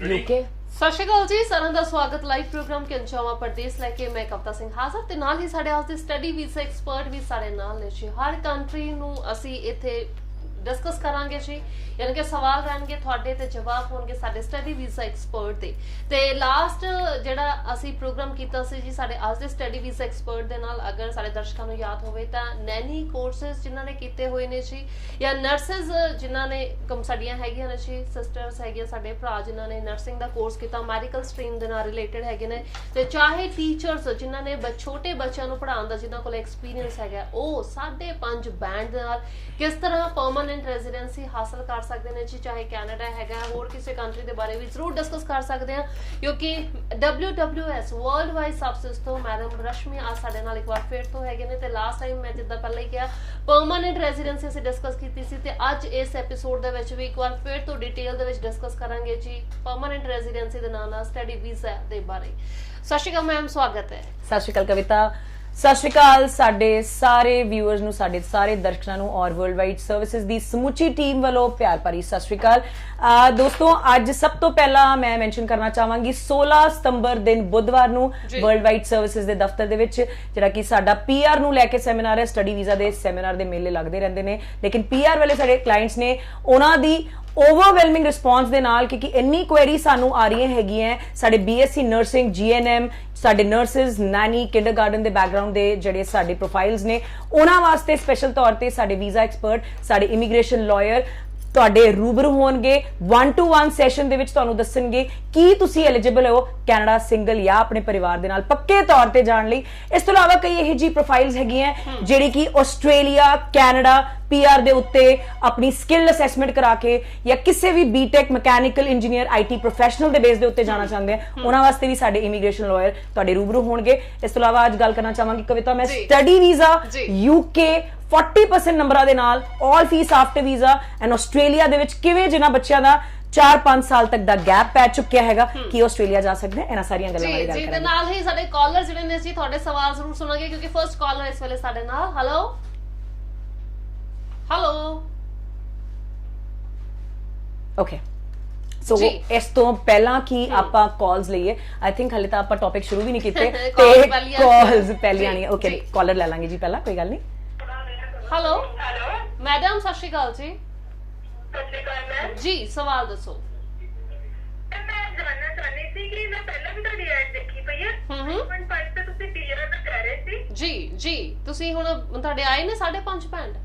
UK. ਸਤਿ ਸ਼੍ਰੀ ਅਕਾਲ ਜੀ, ਸਾਰਿਆਂ ਦਾ ਸਵਾਗਤ ਲਾਈਵ ਪ੍ਰੋਗਰਾਮ ਕੰਚਾਵਾ ਪ੍ਰਦੇਸ਼ ਲੈ ਕੇ ਮੈਂ ਕਵਿਤਾ ਸਿੰਘ ਹਾਜ਼ਰ ਤੇ ਨਾਲ ਹੀ ਸਾਡੇ ਅੱਜ ਦੇ ਸਟੱਡੀ ਵੀਜ਼ਾ ਐਕਸਪਰਟ ਵੀ ਸਾਡੇ ਨਾਲ ਨੇ ਜੀ। ਹਰ ਕੰਟਰੀ ਨੂੰ ਅਸੀਂ ਇੱਥੇ डिस्कस करांगे जी, यानी कि सवाल रहणगे तुहाडे ते जवाब होणगे साडे स्टडी वीज़ा एक्सपर्ट दे। ते लास्ट जिहड़ा असी प्रोग्राम कीता सी जी साडे आज दे स्टडी वीज़ा एक्सपर्ट दे नाल, अगर साडे दर्शकां नूं याद होवे तां नैनी कोर्सेस जिन्हां ने कीते होए ने जी, या नर्सिस जिन्हां ने साडीआं हैगीआं ने जी, सिस्टर्स हैगीआं साडे भरा जिन्हां ने नर्सिंग दा कोर्स कीता, मैडिकल स्ट्रीम दे नाल रिलेटेड हैगे ने, ते चाहे टीचर्स जिन्हां ने छोटे बच्चों नूं पढ़ाउण दा जिन्हां कोल एक्सपीरियंस हैगा, ओह 5.5 बैंड दे नाल किस तरह परमानेंट रेजिडेंसी हासिल कर सकते हैं जी। चाहे कैनेडा हैगा, होर किसी कंट्री के बारे में जरूर डिस्कस कर सकते हैं, क्योंकि WWS वर्ल्ड वाइड सबसिस तो मैडम रश्मि आज साडे नाल एक बार फिर तो हैगे ने। ते लास्ट टाइम मैं जिद्दां पहले ही कहा परमानेंट रेजिडेंसी असीं डिस्कस कीती सी, ते अज इस एपीसोड दे विच भी एक बार फिर तो डिटेल दे विच डिस्कस करांगे जी परमानेंट रेजिडेंसी दे नाल नाल स्टडी वीज़ा दे बारे। सत श्री अकाल मैम, स्वागत है। सत श्री अकाल कविता, सत श्री अकाल साडे सारे व्यूअर्स नूं, साडे सारे दर्शकां नूं और वर्ल्ड वाइड सर्विसेज दी समूची टीम वालों प्यार भरी सत श्री अकाल। दोस्तों अज सब तो पहला मैं मैंशन करना चाहांगी 16 सितंबर दिन बुधवार नूं वर्ल्ड वाइड सर्विसेज दे दफ्तर दे विच जिहड़ा कि साडा पीआर नूं लैके सैमीनार है, स्टडी वीज़ा दे सैमीनार दे मेले लगदे रहिंदे ने, लेकिन पीआर वाले साडे क्लाइंट्स ने उन्हां दी ओवरवेलमिंग रिस्पॉन्स दे नाल, क्योंकि इन्नी क्वेरी सानू आ रही हैगियां साडे BSc नर्सिंग GNM साडे नर्सिस नैनी किंडरगार्टन दे बैकग्राउंड दे जिहड़े साडे प्रोफाइल्स ने उन्हां वास्ते स्पेशल तौर ते साडे वीज़ा एक्सपर्ट साडे इमीग्रेशन लॉयर तुहाडे रूबरू होणगे, 1-to-1 सैशन दे विच तुहानूं दस्सणगे कि तुसीं एलिजिबल हो कैनेडा सिंगल या अपने परिवार दे नाल पक्के तौर ते जाण लई। इस तों इलावा कई इहो जी प्रोफाइल्स हैगियां जिहड़ी कि आस्ट्रेलिया कैनेडा PR दे उत्ते अपनी स्किल असैसमेंट करा के या किसी भी BTech mechanical engineer IT professional दे बेस दे उत्ते जाना चाहते हैं, उन्हां वास्ते भी साडे इमीग्रेशन लॉयर तुहाडे रूबरू होणगे। इस तों इलावा अज गल करना चाहांगी कविता मैं स्टडी वीज़ा UK 40% नंबरां दे नाल all fees after visa and Australia दे विच किवें जिन्हां बच्चिआं दा 4-5 साल तक दा गैप पै चुक्या हैगा कि आस्ट्रेलिया जा सकते हैं, इन्हां सारियां गल्लां बारे गल करांगे। जी नाल ही साडे कॉलर जिहड़े ने जी तुहाडे सवाल जरूर सुणांगे, क्योंकि फर्स्ट कॉलर इस वेले साडे नाल। हेलो हेलो ओके सो इस तो पहला कि आपां कॉल्स लईए, आई थिंक हले तां आपां टॉपिक शुरू भी नहीं कीते ते कॉल्स पहली आनी है। ओके कॉलर ले लांगे जी पहला, कोई गल नहीं। हेलो मैडम सत श्री अकाल जी। सत श्री अकाल मैम जी, सवाल दसो। मैं जानना चाहनी थी कि मैं पहले भी ਤੁਹਾਡੀ ਐਡ ਦੇਖੀ ਪਈ ਹੈ 1.5 ਤੇ ਤੁਸੀਂ ਪੀਆਰ ਦਾ ਕਹਿ ਰਹੇ ਸੀ ਜੀ ਤੁਸੀਂ ਹੁਣ ਤੁਹਾਡੇ ਆਏ ਨੇ 5.5 ਪੈਂਡ।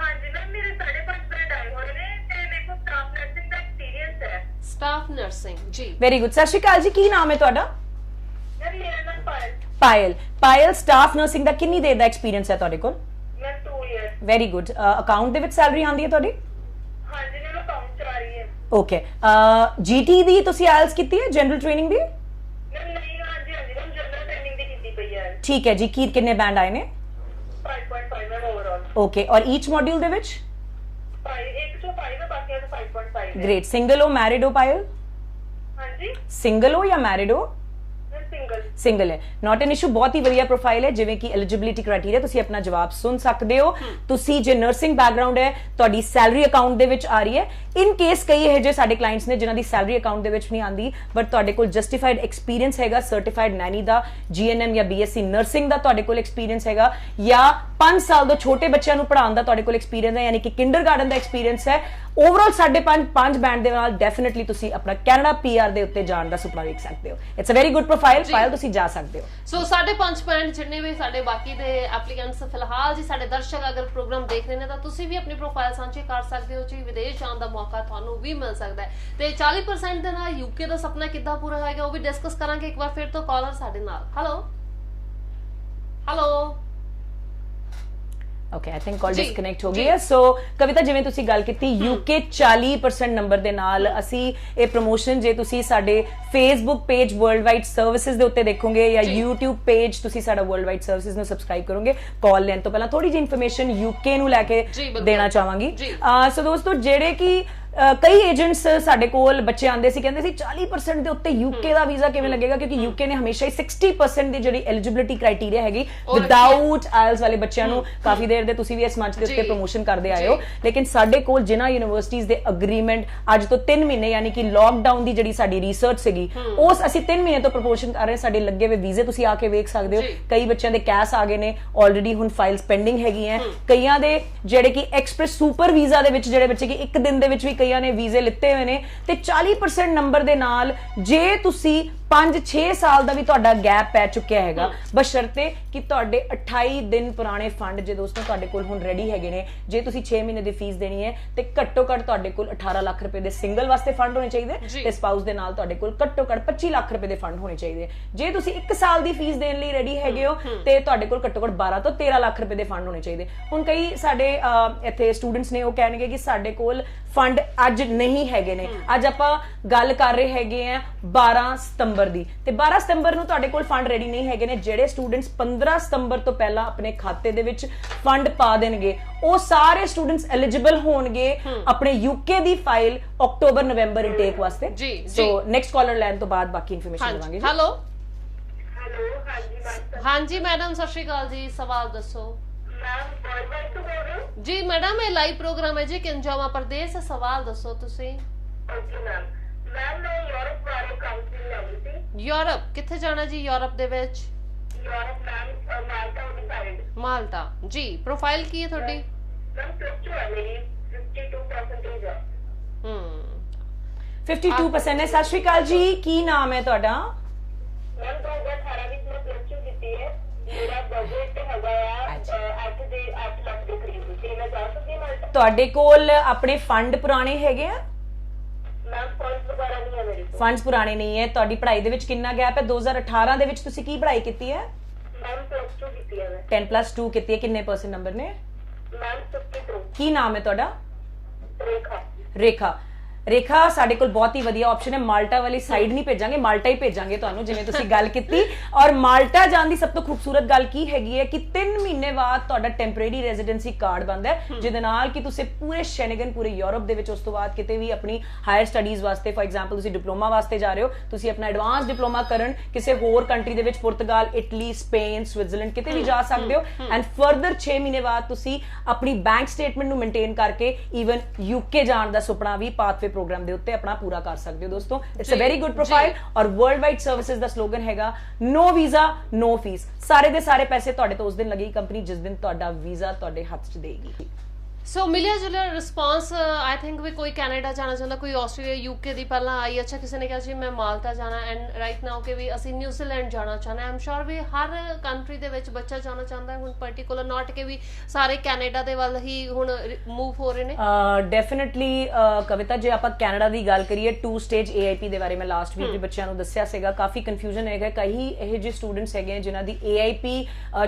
ਹਾਂਜੀ ਮੈਮ ਮੇਰੇ 5.5 ਪੈਂਡ ਆਏ ਹੋਏ ਨੇ ਤੇ ਮੇਰੇ ਕੋਲ ਸਟਾਫ ਨਰਸਿੰਗ ਦਾ ਐਕਸਪੀਰੀਅੰਸ ਹੈ। ਸਟਾਫ ਨਰਸਿੰਗ ਜੀ, ਵੈਰੀ ਗੁੱਡ। ਸਤਿ ਸ਼੍ਰੀ ਅਕਾਲ ਜੀ, ਕੀ ਨਾਮ ਹੈ ਤੁਹਾਡਾ? ਮੈਮ ਮੇਰਾ ਨਾਮ ਪਾਇਲ। ਪਾਇਲ ਸਟਾਫ ਨਰਸਿੰਗ ਦਾ ਕਿੰਨੀ ਦੇਰ ਦਾ ਐਕਸਪੀਰੀਅੰਸ ਹੈ ਤੁਹਾਡੇ ਕੋਲ? ਮੈਂ 2 ਇਅਰ। Very good. ਅਕਾਊਂਟ ਦੇ ਵਿੱਚ ਸੈਲਰੀ ਆਉਂਦੀ ਹੈ ਤੁਹਾਡੀ? ਹਾਂਜੀ ਮੈਂ ਅਕਾਊਂਟ ਚਲਾ ਰਹੀ ਹਾਂ। ਓਕੇ GT ਦੀ ਤੁਸੀਂ IELTS ਕੀਤੀ ਹੈ, ਜਨਰਲ ਟ੍ਰੇਨਿੰਗ ਦੀ? ਮੈਮ ਨਹੀਂ, ਹਾਂਜੀ ਮੈਮ ਜਨਰਲ ਟ੍ਰੇਨਿੰਗ ਦੀ ਕੀਤੀ ਪਈ ਹੈ। ਠੀਕ ਹੈ ਜੀ। ਕਿੰਨੇ ਬੈਂਡ ਆਏ ਨੇ? 5.5 ਮੈਮ ਓਵਰਆਲ। ਓਕੇ ਔਰ ਈਚ ਮੋਡਿਊਲ ਦੇ ਵਿੱਚ? 1 ਤੋਂ 5 ਹੈ, ਬਾਕੀ ਦਾ 5.5 ਹੈ। ਗ੍ਰੇਟ। ਸਿੰਗਲ ਹੋ ਮੈਰਿਡ ਹੋ ਪਾਇਲ? ਹਾਂਜੀ ਸਿੰਗਲ ਹੋ ਜਾਂ ਮੈਰਿਡ ਹੋ? ਸਿੰਗਲ ਹੈ। ਨਾਟ ਐਨ ਇਸ਼ੂ। ਬਹੁਤ ਹੀ ਵਧੀਆ ਪ੍ਰੋਫਾਈਲ ਹੈ, ਜਿਵੇਂ ਕਿ ਐਲੀਜੀਬਿਲਿਟੀ ਕ੍ਰਾਈਟੇਰੀਆ ਤੁਸੀਂ ਆਪਣਾ ਜਵਾਬ ਸੁਣ ਸਕਦੇ ਹੋ। ਤੁਸੀਂ ਜੇ ਨਰਸਿੰਗ ਬੈਕਗ੍ਰਾਉਂਡ ਹੈ, ਤੁਹਾਡੀ ਸੈਲਰੀ ਅਕਾਊਂਟ ਦੇ ਵਿੱਚ ਆ ਰਹੀ ਹੈ। ਇਨ ਕੇਸ ਕਈ ਇਹੋ ਜਿਹੇ ਸਾਡੇ ਕਲਾਇੰਟਸ ਨੇ ਜਿਨ੍ਹਾਂ ਦੀ ਸੈਲਰੀ ਅਕਾਊਂਟ ਦੇ ਵਿੱਚ ਨਹੀਂ ਆਉਂਦੀ, ਬਟ ਤੁਹਾਡੇ ਕੋਲ ਜਸਟੀਫਾਈਡ ਐਕਸਪੀਰੀਅੰਸ ਹੈਗਾ, ਸਰਟੀਫਾਈਡ ਨੈਨੀ ਦਾ, GNM ਜਾਂ BSc ਨਰਸਿੰਗ ਦਾ ਤੁਹਾਡੇ ਕੋਲ ਐਕਸਪੀਰੀਅੰਸ ਹੈਗਾ, ਜਾਂ 5 ਸਾਲ ਤੋਂ ਛੋਟੇ ਬੱਚਿਆਂ ਨੂੰ ਪੜ੍ਹਾਉਣ ਦਾ ਤੁਹਾਡੇ ਕੋਲ ਐਕਸਪੀਰੀਅੰਸ ਹੈ, ਯਾਨੀ ਕਿ ਕਿੰਡਰਗਾਰਟਨ ਦਾ ਐਕਸਪੀਰੀਅੰਸ ਹੈ, ਓਵਰਆਲ 5.5 ਬੈਂਡ ਦੇ ਨਾਲ ਡੈਫੀਨਿਟਲੀ ਤੁਸੀਂ ਆਪਣਾ ਕੈਨੇਡਾ PR ਦੇ ਉੱਤੇ ਜਾਣ ਦਾ ਸੁਪਨਾ ਵੇਖ ਸਕਦੇ ਹੋ। It's a very good profile. ਤੁਸੀਂ ਜਾ ਸਕਦੇ ਹੋ। ਸੋ 5.5 ਪੈਂਡ ਜਿੰਨੇ ਵੀ ਸਾਡੇ ਬਾਕੀ ਦੇ ਐਪਲੀਕੈਂਟਸ ਫਿਲਹਾਲ ਜੀ ਸਾਡੇ ਦਰਸ਼ਕ ਅਗਰ ਪ੍ਰੋਗਰਾਮ ਦੇਖ ਰਹੇ ਨੇ ਤਾਂ ਤੁਸੀਂ ਵੀ ਆਪਣੀ ਪ੍ਰੋਫਾਈਲ ਸਾਂਝੀ ਕਰ ਸਕਦੇ ਹੋ ਜੀ। ਵਿਦੇਸ਼ ਜਾਣ ਦਾ ਮੌਕਾ ਤੁਹਾਨੂੰ ਵੀ ਮਿਲ ਸਕਦਾ ਹੈ, ਤੇ 40% ਦੇ ਨਾਲ UK ਦਾ ਸੁਪਨਾ ਕਿੱਦਾਂ ਪੂਰਾ ਹੋਏਗਾ ਉਹ ਵੀ ਡਿਸਕਸ ਕਰਾਂਗੇ। ਇੱਕ ਵਾਰ ਫਿਰ ਤੋਂ ਕਾਲਰ ਸਾਡੇ ਨਾਲ। Hello okay I think call disconnect ਹੋ ਗਈ ਹੈ। ਸੋ ਕਵਿਤਾ ਜਿਵੇਂ ਤੁਸੀਂ ਗੱਲ ਕੀਤੀ UK 40% ਨੰਬਰ ਦੇ ਨਾਲ ਅਸੀਂ ਇਹ ਪ੍ਰੋਮੋਸ਼ਨ ਜੇ ਤੁਸੀਂ ਸਾਡੇ Facebook page world wide services ਦੇ ਉੱਤੇ ਦੇਖੋਗੇ ਜਾਂ YouTube ਪੇਜ ਤੁਸੀਂ ਸਾਡਾ ਵਰਲਡ ਵਾਈਡ ਸਰਵਿਸਿਜ਼ ਨੂੰ ਸਬਸਕ੍ਰਾਈਬ ਕਰੋਗੇ, ਕਾਲ ਲੈਣ ਤੋਂ ਪਹਿਲਾਂ ਥੋੜੀ ਜਿਹੀ ਇਨਫੋਰਮੇਸ਼ਨ UK ਨੂੰ ਲੈ ਕੇ ਦੇਣਾ ਚਾਹਾਂਗੀ। ਸੋ ਦੋਸਤੋ ਜਿਹੜੇ ਕਿ ਕਈ ਏਜੰਟਸ ਸਾਡੇ ਕੋਲ ਬੱਚੇ ਆਉਂਦੇ ਸੀ, ਕਹਿੰਦੇ ਸੀ 40% ਦੇ ਉੱਤੇ ਯੂਕੇ ਦਾ ਵੀਜ਼ਾ ਕਿਵੇਂ ਲੱਗੇਗਾ, ਕਿਉਂਕਿ ਯੂਕੇ ਨੇ ਹਮੇਸ਼ਾ ਹੀ 60% ਦੀ ਜਿਹੜੀ ਐਲੀਜੀਬਿਲਿਟੀ ਕ੍ਰਾਈਟੇਰੀਆ ਹੈਗੀ ਵਿਦਆਊਟ ਆਇਲਸ ਵਾਲੇ ਬੱਚਿਆਂ ਨੂੰ ਕਾਫੀ ਦੇਰ ਦੇ ਤੁਸੀਂ ਵੀ ਇਸ ਮੰਚ ਦੇ ਉੱਤੇ ਪ੍ਰੋਮੋਸ਼ਨ ਕਰਦੇ ਆਏ ਹੋ। ਲੇਕਿਨ ਸਾਡੇ ਕੋਲ ਜਿਨ੍ਹਾਂ ਯੂਨੀਵਰਸਿਟੀਜ਼ ਦੇ ਅਗਰੀਮੈਂਟ ਅੱਜ ਤੋਂ 3 ਮਹੀਨੇ ਯਾਨੀ ਕਿ ਲੋਕਡਾਊਨ ਦੀ ਜਿਹੜੀ ਸਾਡੀ ਰਿਸਰਚ ਸੀਗੀ ਉਸ ਅਸੀਂ 3 ਮਹੀਨੇ ਤੋਂ ਪ੍ਰੋਮੋਸ਼ਨ ਕਰ ਰਹੇ। ਸਾਡੇ ਲੱਗੇ ਹੋਏ ਵੀਜ਼ੇ ਤੁਸੀਂ ਆ ਕੇ ਵੇਖ ਸਕਦੇ ਹੋ, ਕਈ ਬੱਚਿਆਂ ਦੇ ਕੈਸ਼ ਆ ਗਏ ਨੇ ਆਲਰੇਡੀ, ਹੁਣ ਫਾਈਲਸ ਪੈਂਡਿੰਗ ਹੈਗੀਆਂ, ਕਈਆਂ ਦੇ ਜਿਹੜੇ ਕਿ ਐਕਸਪ੍ਰੈਸ ਸੁਪਰ ਵੀਜ਼ਾ ਦੇ ਵਿੱਚ ਜਿਹੜੇ ਬੱਚੇ ਕਿ ਇੱਕ ਦਿਨ ਦੇ ਵਿੱਚ ਵੀ ਕਈਆਂ ਨੇ ਵੀਜ਼ੇ ਲਿੱਤੇ ਹੋਏ ਨੇ, ਤੇ 40% ਨੰਬਰ ਦੇ ਨਾਲ ਜੇ ਤੁਸੀਂ 5-6 ਸਾਲ ਦਾ ਵੀ ਤੁਹਾਡਾ ਗੈਪ ਪੈ ਚੁੱਕਿਆ ਹੈਗਾ, ਬਸ਼ਰਤੇ ਕਿ ਤੁਹਾਡੇ 28 ਦਿਨ ਪੁਰਾਣੇ ਫੰਡ ਜੇ ਦੋਸਤੋ ਤੁਹਾਡੇ ਕੋਲ ਹੁਣ ਰੈਡੀ ਹੈਗੇ ਨੇ, ਜੇ ਤੁਸੀਂ 6 ਮਹੀਨੇ ਦੀ ਫੀਸ ਦੇਣੀ ਹੈ ਤੇ ਘੱਟੋ ਘੱਟ ਤੁਹਾਡੇ ਕੋਲ 18 ਲੱਖ ਰੁਪਏ ਦੇ ਸਿੰਗਲ ਵਾਸਤੇ ਫੰਡ ਹੋਣੇ ਚਾਹੀਦੇ, ਤੇ ਸਪਾਊਸ ਦੇ ਨਾਲ ਤੁਹਾਡੇ ਕੋਲ ਘੱਟੋ ਘੱਟ 25 ਲੱਖ ਰੁਪਏ ਦੇ ਫੰਡ ਹੋਣੇ ਚਾਹੀਦੇ। ਜੇ ਤੁਸੀਂ 1 ਸਾਲ ਦੀ ਫੀਸ ਦੇਣ ਲਈ ਰੈਡੀ ਹੈਗੇ ਹੋ ਤੇ ਤੁਹਾਡੇ ਕੋਲ ਘੱਟੋ ਘੱਟ 12 ਤੋਂ 13 ਲੱਖ ਰੁਪਏ ਦੇ ਫੰਡ ਹੋਣੇ ਚਾਹੀਦੇ। ਹੁਣ ਕਈ ਸਾਡੇ ਇੱਥੇ ਸਟੂਡੈਂਟਸ ਨੇ ਉਹ ਕਹਿਣਗੇ ਕਿ ਸਾਡੇ ਕੋਲ ਫੰਡ ਅੱਜ ਨਹੀਂ ਹੈਗੇ ਨੇ। ਅੱਜ ਆਪਾਂ ਗੱਲ ਕਰ ਰਹੇ ਹੈਗੇ ਆ 12 ਸਤੰਬਰ ਦੀ, ਤੇ 12 ਸਤੰਬਰ ਨੂੰ ਤੁਹਾਡੇ ਕੋਲ ਫੰਡ ਰੈਡੀ ਨਹੀਂ ਹੈਗੇ ਨੇ। ਜਿਹੜੇ ਸਟੂਡੈਂਟਸ 15 ਸਤੰਬਰ ਤੋਂ ਪਹਿਲਾਂ ਆਪਣੇ ਖਾਤੇ ਦੇ ਵਿੱਚ ਫੰਡ ਪਾ ਦੇਣਗੇ ਉਹ ਸਾਰੇ ਸਟੂਡੈਂਟਸ ਐਲੀਜੀਬਲ ਹੋਣਗੇ ਆਪਣੇ ਯੂਕੇ ਦੀ ਫਾਈਲ ਅਕਤੂਬਰ ਨਵੰਬਰ ਇਨਟੇਕ ਵਾਸਤੇ। ਸੋ ਨੈਕਸਟ ਕਾਲਰ ਲੈਣ ਤੋਂ ਬਾਅਦ ਬਾਕੀ ਇਨਫੋਰਮੇਸ਼ਨ ਦੇਵਾਂਗੇ। ਹੈਲੋ ਹੈਲੋ, ਹਾਂਜੀ ਮੈਮ। ਹਾਂਜੀ ਮੈਡਮ, ਸਤਿ ਸ਼੍ਰੀ ਅਕਾਲ ਜੀ। ਸਵਾਲ ਦੱਸੋ ਮੈਮ ਵਰਲਡ ਤੋਂ ਬੋਲ ਰਹੇ ਹੋ? ਜੀ ਮੈਡਮ, ਇਹ ਲਾਈਵ ਪ੍ਰੋਗਰਾਮ ਹੈ ਜੀ ਕਿੰਜਾਵਾ ਪ੍ਰਦੇਸ਼। ਸਵਾਲ ਦੱਸੋ ਤੁਸੀਂ। Okay ma'am. ਮੈਮ ਮੈਂ ਯੂਰਪ ਬਾਰੇ ਕਾਉਂਸਲਿੰਗ ਲੈਣੀ ਸੀ। ਯੂਰਪ ਕਿੱਥੇ ਜਾਣਾ ਜੀ? ਯੂਰਪ ਦੇ ਵਿੱਚ Europe ma'am Malta decide. Malta ਜੀ। ਪ੍ਰੋਫਾਈਲ ਕੀ ਹੈ ਤੁਹਾਡੀ? ਮੈਮ +2 ਹੈ ਮੇਰੀ, 52% ਹੈ। 52% ਹੈ। ਸਤਿ ਸ਼੍ਰੀ ਅਕਾਲ ਜੀ, ਕੀ ਨਾਮ ਹੈ ਤੁਹਾਡਾ? ਮੈਮ 2018 ਵਿੱਚ ਮੈਂ +2 ਕੀਤੀ ਹੈ। ਮੇਰਾ ਬਜਟ ਹੈਗਾ ਆ 8 ਲੱਖ ਦੇ ਕਰੀਬ, ਤੇ ਮੈਂ ਜਾ ਸਕਦੀ ਹਾਂ ਮਾਲਟਾ? ਤੁਹਾਡੇ ਕੋਲ ਆਪਣੇ ਫੰਡ ਪੁਰਾਣੇ ਹੈਗੇ ਆ? ਮੈਮ ਫੰਡਸ ਵਗੈਰਾ ਨਹੀਂ ਹੈ ਮੇਰੇ ਕੋਲ। ਫੰਡਸ ਪੁਰਾਣੇ ਨਹੀਂ ਹੈ। ਤੁਹਾਡੀ ਪੜ੍ਹਾਈ ਦੇ ਵਿੱਚ ਕਿੰਨਾ ਗੈਪ ਹੈ? 2018 ਦੇ ਵਿੱਚ ਤੁਸੀਂ ਕੀ ਪੜ੍ਹਾਈ ਕੀਤੀ ਹੈ? ਮੈਮ +2 ਕੀਤੀ ਹੈ ਮੈਂ। 10+2 ਕੀਤੀ ਹੈ। ਕਿੰਨੇ % ਨੰਬਰ ਨੇ? ਮੈਮ 52। ਕੀ ਨਾਮ ਹੈ ਤੁਹਾਡਾ? ਰੇਖਾ। ਰੇਖਾ। ਰੇਖਾ, ਸਾਡੇ ਕੋਲ ਬਹੁਤ ਹੀ ਵਧੀਆ ਆਪਸ਼ਨ ਹੈ। ਮਾਲਟਾ ਵਾਲੀ ਸਾਈਡ ਨਹੀਂ ਭੇਜਾਂਗੇ, ਮਾਲਟਾ ਹੀ ਭੇਜਾਂਗੇ ਤੁਹਾਨੂੰ, ਜਿਵੇਂ ਤੁਸੀਂ ਗੱਲ ਕੀਤੀ। ਔਰ ਮਾਲਟਾ ਜਾਣ ਦੀ ਸਭ ਤੋਂ ਖੂਬਸੂਰਤ ਗੱਲ ਕੀ ਹੈਗੀ ਹੈ ਕਿ 3 ਮਹੀਨੇ ਬਾਅਦ ਤੁਹਾਡਾ ਟੈਂਪਰੇਰੀ ਰੈਜ਼ੀਡੈਂਸੀ ਕਾਰਡ ਬਣਦਾ ਹੈ, ਜਿਹਦੇ ਨਾਲ ਕਿ ਤੁਸੀਂ ਪੂਰੇ ਸ਼ੈਨਗਨ, ਪੂਰੇ ਯੂਰਪ ਦੇ ਵਿੱਚ ਉਸ ਤੋਂ ਬਾਅਦ ਕਿਤੇ ਵੀ ਆਪਣੀ ਹਾਇਰ ਸਟੱਡੀਜ਼ ਵਾਸਤੇ, ਫॉर ਐਗਜ਼ਾਮਪਲ ਤੁਸੀਂ ਡਿਪਲੋਮਾ ਵਾਸਤੇ ਜਾ ਰਹੇ ਹੋ, ਤੁਸੀਂ ਆਪਣਾ ਐਡਵਾਂਸ ਡਿਪਲੋਮਾ ਕਰਨ ਕਿਸੇ ਹੋਰ ਕੰਟਰੀ ਦੇ ਵਿੱਚ, ਪੁਰਤਗਾਲ, ਇਟਲੀ, ਸਪੇਨ, ਸਵਿਟਜ਼ਰਲੈਂਡ, ਕਿਤੇ ਵੀ ਜਾ ਸਕਦੇ ਹੋ। ਐਂਡ ਫਰਦਰ 6 ਮਹੀਨੇ ਬਾਅਦ ਤੁਸੀਂ ਆਪਣੀ ਬੈਂਕ ਸਟੇਟਮੈਂਟ ਨੂੰ ਮੇਨਟੇਨ ਕਰਕੇ ਈਵਨ ਯੂਕੇ ਜਾਣ ਦਾ ਸੁਪਨਾ ਵੀ ਪਾਥਵੇ ਪ੍ਰੋਗਰਾਮ ਦੇ ਉੱਤੇ ਆਪਣਾ ਪੂਰਾ ਕਰ ਸਕਦੇ ਹੋ। ਦੋਸਤੋ it's a very good profile. ਔਰ ਵਰਲਡ ਵਾਈਡ ਸਰਵਿਸਿਜ਼ ਦਾ ਸਲੋਗਨ ਹੈਗਾ ਨੋ ਵੀਜ਼ਾ ਨੋ ਫੀਸ। ਸਾਰੇ ਦੇ ਸਾਰੇ ਪੈਸੇ ਤੁਹਾਡੇ ਤੋਂ ਉਸ ਦਿਨ ਲੱਗੇਗੀ ਕੰਪਨੀ ਜਿਸ ਦਿਨ ਤੁਹਾਡਾ ਵੀਜ਼ਾ ਤੁਹਾਡੇ ਹੱਥ 'ਚ ਦੇਗੀ। ਸੋ ਮਿਲਿਆ ਜੁਲਿਆ ਰਿਸਪਾਂਸ ਆਈ ਥਿੰਕ ਵੀ ਕੋਈ ਕੈਨੇਡਾ ਜਾਣਾ ਚਾਹੁੰਦਾ, ਕੋਈ ਆਸਟ੍ਰੇਲੀਆ, ਯੂਕੇ ਦੀ ਪਹਿਲਾਂ ਆਈ। ਅੱਛਾ, ਕਿਸੇ ਨੇ ਕਿਹਾ ਸੀ ਮੈਂ ਮਾਲਟਾ ਜਾਣਾ, ਐਂਡ ਰਾਈਟ ਨਾਓ ਕਿ ਵੀ ਅਸੀਂ ਨਿਊਜ਼ੀਲੈਂਡ ਜਾਣਾ ਚਾਹੁੰਦੇ। I am sure we Har country ਦੇ ਵਿੱਚ ਬੱਚਾ ਜਾਣਾ ਚਾਹੁੰਦਾ ਹੈ ਹੁਣ, ਪਾਰਟਿਕੂਲਰ ਨਾਟ ਕਿ ਵੀ ਸਾਰੇ ਕੈਨੇਡਾ ਦੇ ਵੱਲ ਹੀ ਹੁਣ ਮੂਵ ਹੋ ਰਹੇ ਨੇ। ਡੈਫੀਨਿਟਲੀ ਕਵਿਤਾ, ਜੇ ਆਪਾਂ ਕੈਨੇਡਾ ਦੀ ਗੱਲ ਕਰੀਏ 2 ਸਟੇਜ AIP ਦੇ ਬਾਰੇ ਮੈਂ ਲਾਸਟ ਵੀਕ ਵੀ ਬੱਚਿਆਂ ਨੂੰ ਦੱਸਿਆ ਸੀਗਾ, ਕਾਫੀ ਕਨਫਿਊਜ਼ਨ ਹੈਗਾ। ਕਈ ਇਹੋ ਜਿਹੇ ਸਟੂਡੈਂਟਸ ਹੈਗੇ ਜਿਨ੍ਹਾਂ ਦੀ AIP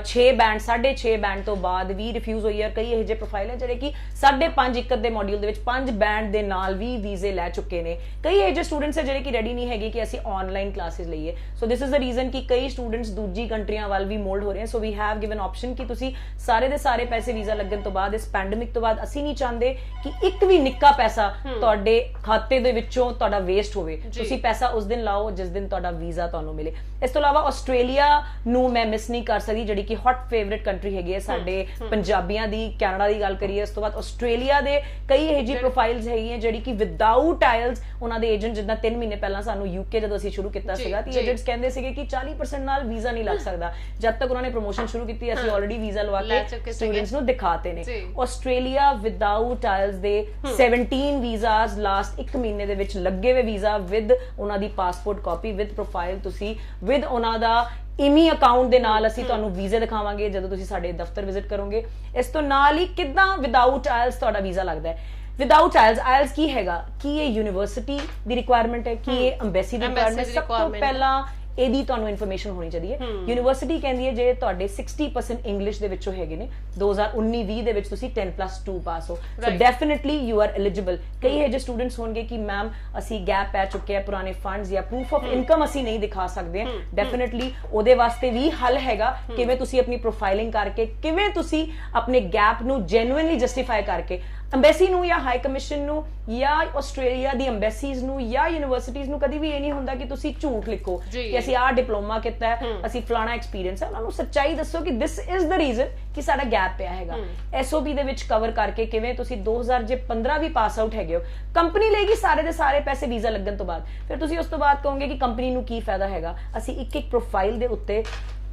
6 ਬੈਂਡ 6.5 ਬੈਂਡ ਤੋਂ ਬਾਅਦ ਵੀ ਰਿਫਿਊਜ਼ ਹੋਈ ਹੈ। ਕਈ ਇਹੋ ਜਿਹੇ ਪ੍ਰੋਫਾਈਲ ਹੈ ਜਿਹੜੇ ਕਿ 5.5 ਇੱਕ ਦੇ ਮੋਡਿਊਲ ਦੇ ਵਿੱਚ 5 ਬੈਂਡ ਦੇ ਨਾਲ ਵੀ ਵੀਜ਼ੇ ਲੈ ਚੁੱਕੇ ਨੇ। ਕਈ ਇਹੋ ਜਿਹੇ ਸਟੂਡੈਂਟਸ ਹੈ ਜਿਹੜੇ ਕਿ ਰੈਡੀ ਨਹੀਂ ਹੈਗੇ ਕਿ ਅਸੀਂ ਆਨਲਾਈਨ ਕਲਾਸਿਸ ਲਈਏ। ਸੋ ਦਿਸ ਇਜ਼ ਦ ਰੀਜ਼ਨ ਕਿ ਕਈ ਸਟੂਡੈਂਟਸ ਦੂਜੀ ਕੰਟਰੀਆਂ ਵੱਲ ਵੀ ਮੋਲਡ ਹੋ ਰਹੇ ਹਨ। ਸੋ ਵੀ ਹੈਵ ਗਿਵਨ ਆਪਸ਼ਨ ਕਿ ਤੁਸੀਂ ਸਾਰੇ ਦੇ ਸਾਰੇ ਪੈਸੇ ਵੀਜ਼ਾ ਲੱਗਣ ਤੋਂ ਬਾਅਦ, ਇਸ ਪੈਂਡੇਮਿਕ ਤੋਂ ਬਾਅਦ, ਅਸੀਂ ਨਹੀਂ ਚਾਹੁੰਦੇ ਕਿ ਇੱਕ ਵੀ ਨਿੱਕਾ ਪੈਸਾ ਤੁਹਾਡੇ ਖਾਤੇ ਦੇ ਵਿੱਚੋਂ ਤੁਹਾਡਾ ਵੇਸਟ ਹੋਵੇ। ਤੁਸੀਂ ਪੈਸਾ ਉਸ ਦਿਨ ਲਾਓ ਜਿਸ ਦਿਨ ਤੁਹਾਡਾ ਵੀਜ਼ਾ ਤੁਹਾਨੂੰ ਮਿਲੇ। ਇਸ ਤੋਂ ਇਲਾਵਾ ਆਸਟ੍ਰੇਲੀਆ ਨੂੰ ਮੈਂ ਮਿਸ ਨਹੀਂ ਕਰ ਸਕਦੀ, ਜਿਹੜੀ ਕਿ ਹੌਟ ਫੇਵਰਿਟ ਕੰਟਰੀ ਹੈਗੀ ਹੈ ਸਾਡੇ ਪੰਜਾਬੀਆਂ ਦੀ। ਕੈਨੇਡਾ ਦੀ ਗੱਲ ਕਰੀਏ ਉਸ ਤੋਂ ਬਾਅਦ ਆਸਟ੍ਰੇਲੀਆ ਦੇ ਕਈ ਇਹੋ ਜਿਹੀ ਪ੍ਰੋਫਾਈਲਸ ਹੈਗੀਆਂ ਜਿਹੜੀ ਕਿ ਵਿਦਆਊਟ ਆਇਲਸ, ਉਹਨਾਂ ਦੇ ਏਜੰਟ ਜਿੱਦਾਂ 3 ਮਹੀਨੇ ਪਹਿਲਾਂ ਸਾਨੂੰ ਯੂਕੇ ਜਦੋਂ ਅਸੀਂ ਸ਼ੁਰੂ ਕੀਤਾ ਸੀਗਾ ਤੇ ਏਜੰਟਸ ਕਹਿੰਦੇ ਸੀਗੇ ਕਿ 40% ਨਾਲ ਵੀਜ਼ਾ ਨਹੀਂ ਲੱਗ ਸਕਦਾ। ਜਦ ਤੱਕ ਉਹਨਾਂ ਨੇ ਪ੍ਰੋਮੋਸ਼ਨ ਸ਼ੁਰੂ ਕੀਤੀ ਅਸੀਂ ਆਲਰੇਡੀ ਵੀਜ਼ਾ ਲਵਾ ਕੇ ਸਟੂਡੈਂਟਸ ਨੂੰ ਦਿਖਾਤੇ ਨੇ। ਆਸਟ੍ਰੇਲੀਆ ਵਿਦਆਊਟ ਆਇਲਸ ਦੇ 17 ਵੀਜ਼ਾਸ ਲਾਸਟ 1 ਮਹੀਨੇ ਦੇ ਵਿੱਚ ਲੱਗੇ ਹੋਏ ਵੀਜ਼ਾ ਵਿਦ ਉਹਨਾਂ ਦੀ ਪਾਸਪੋਰਟ ਕਾਪੀ, ਵਿਦ ਪ੍ਰੋਫਾਈਲ, ਤੁਸੀਂ ਵਿਦ ਉਹਨਾਂ ਦਾ ਇਮੀ ਅਕਾਊਂਟ ਦੇ ਨਾਲ ਅਸੀਂ ਤੁਹਾਨੂੰ ਵੀਜ਼ੇ ਦਿਖਾਵਾਂਗੇ ਜਦੋਂ ਤੁਸੀਂ ਸਾਡੇ ਦਫ਼ਤਰ ਵਿਜ਼ਿਟ ਕਰੋਗੇ। ਇਸ ਤੋਂ ਨਾਲ ਹੀ ਕਿੱਦਾਂ ਵਿਦਆਊਟ ਆਇਲਸ ਤੁਹਾਡਾ ਵੀਜ਼ਾ ਲੱਗਦਾ ਹੈ। ਵਿਦਆਊਟ ਆਇਲਸ ਕੀ ਹੈਗਾ? ਕੀ ਇਹ ਯੂਨੀਵਰਸਿਟੀ ਦੀ ਰਿਕੁਆਇਰਮੈਂਟ ਹੈ? ਕੀ ਇਹ ਐਮਬੈਸੀ ਦੀ ਰਿਕੁਆਇਰਮੈਂਟ? ਸਭ ਤੋਂ ਪਹਿਲਾਂ ਇਹਦੀ ਤੁਹਾਨੂੰ ਇਨਫੋਰਮੇਸ਼ਨ ਹੋਣੀ ਚਾਹੀਦੀ ਹੈ। ਯੂਨੀਵਰਸਿਟੀ ਕਹਿੰਦੀ ਹੈ ਜੇ ਤੁਹਾਡੇ 60% ਇੰਗਲਿਸ਼ ਦੇ ਵਿੱਚੋਂ ਹੈਗੇ ਨੇ, 2019-20 ਦੇ ਵਿੱਚ ਤੁਸੀਂ 10+2 ਪਾਸ ਹੋ, ਸੋ ਡੈਫੀਨਿਟਲੀ ਯੂ ਆਰ ਐਲੀਜੀਬਲ। ਕਈ ਇਹੋ ਜਿਹੇ ਸਟੂਡੈਂਟਸ ਹੋਣਗੇ ਕਿ ਮੈਮ ਅਸੀਂ ਗੈਪ ਪੈ ਚੁੱਕੇ ਆ, ਪੁਰਾਣੇ ਫੰਡਸ ਜਾਂ ਪ੍ਰੂਫ ਆਫ ਇਨਕਮ ਅਸੀਂ ਨਹੀਂ ਦਿਖਾ ਸਕਦੇ। ਡੈਫੀਨਿਟਲੀ ਉਹਦੇ ਵਾਸਤੇ ਵੀ ਹੱਲ ਹੈਗਾ, ਕਿਵੇਂ ਤੁਸੀਂ ਆਪਣੀ ਪ੍ਰੋਫਾਈਲਿੰਗ ਕਰਕੇ, ਕਿਵੇਂ ਤੁਸੀਂ ਆਪਣੇ ਗੈਪ ਨੂੰ ਜੈਨੂਇਨਲੀ ਜਸਟੀਫਾਈ ਕਰਕੇ ਅੰਬੈਸੀ ਨੂੰ ਜਾਂ ਹਾਈ ਕਮਿਸ਼ਨ ਨੂੰ ਜਾਂ ਆਸਟ੍ਰੇਲੀਆ ਦੀ ਅੰਬੈਸੀਜ਼ ਨੂੰ ਜਾਂ ਯੂਨੀਵਰਸਿਟੀਜ਼ ਨੂੰ ਕਦੀ ਵੀ ਇਹ ਨਹੀਂ ਹੁੰਦਾ ਕਿ ਤੁਸੀਂ ਝੂਠ ਲਿਖੋ ਕਿ ਅਸੀਂ ਆਹ ਡਿਪਲੋਮਾ ਕੀਤਾ ਹੈ, ਅਸੀਂ ਫਲਾਣਾ ਐਕਸਪੀਰੀਅੰਸ ਹੈ। ਉਹਨਾਂ ਨੂੰ ਸੱਚਾਈ ਦੱਸੋ ਕਿ ਦਿਸ ਇਜ਼ ਦ ਰੀਜ਼ਨ ਕਿ ਸਾਡਾ ਗੈਪ ਪਿਆ ਹੈਗਾ। ਐਸਓਬੀ ਦੇ ਵਿੱਚ ਕਵਰ ਕਰਕੇ ਕਿਵੇਂ ਤੁਸੀਂ 2015 ਵੀ ਪਾਸ ਆਊਟ ਹੈਗੇ ਹੋ, ਕੰਪਨੀ ਲਏਗੀ ਸਾਰੇ ਦੇ ਸਾਰੇ ਪੈਸੇ ਵੀਜ਼ਾ ਲੱਗਣ ਤੋਂ ਬਾਅਦ, ਫਿਰ ਤੁਸੀਂ ਉਸ ਤੋਂ ਬਾਅਦ ਕਹੋਗੇ ਕਿ ਕੰਪਨੀ ਨੂੰ ਕੀ ਫਾਇਦਾ ਹੈਗਾ। ਅਸੀਂ ਇੱਕ ਇੱਕ ਪ੍ਰੋਫਾਈਲ ਦੇ ਉੱਤੇ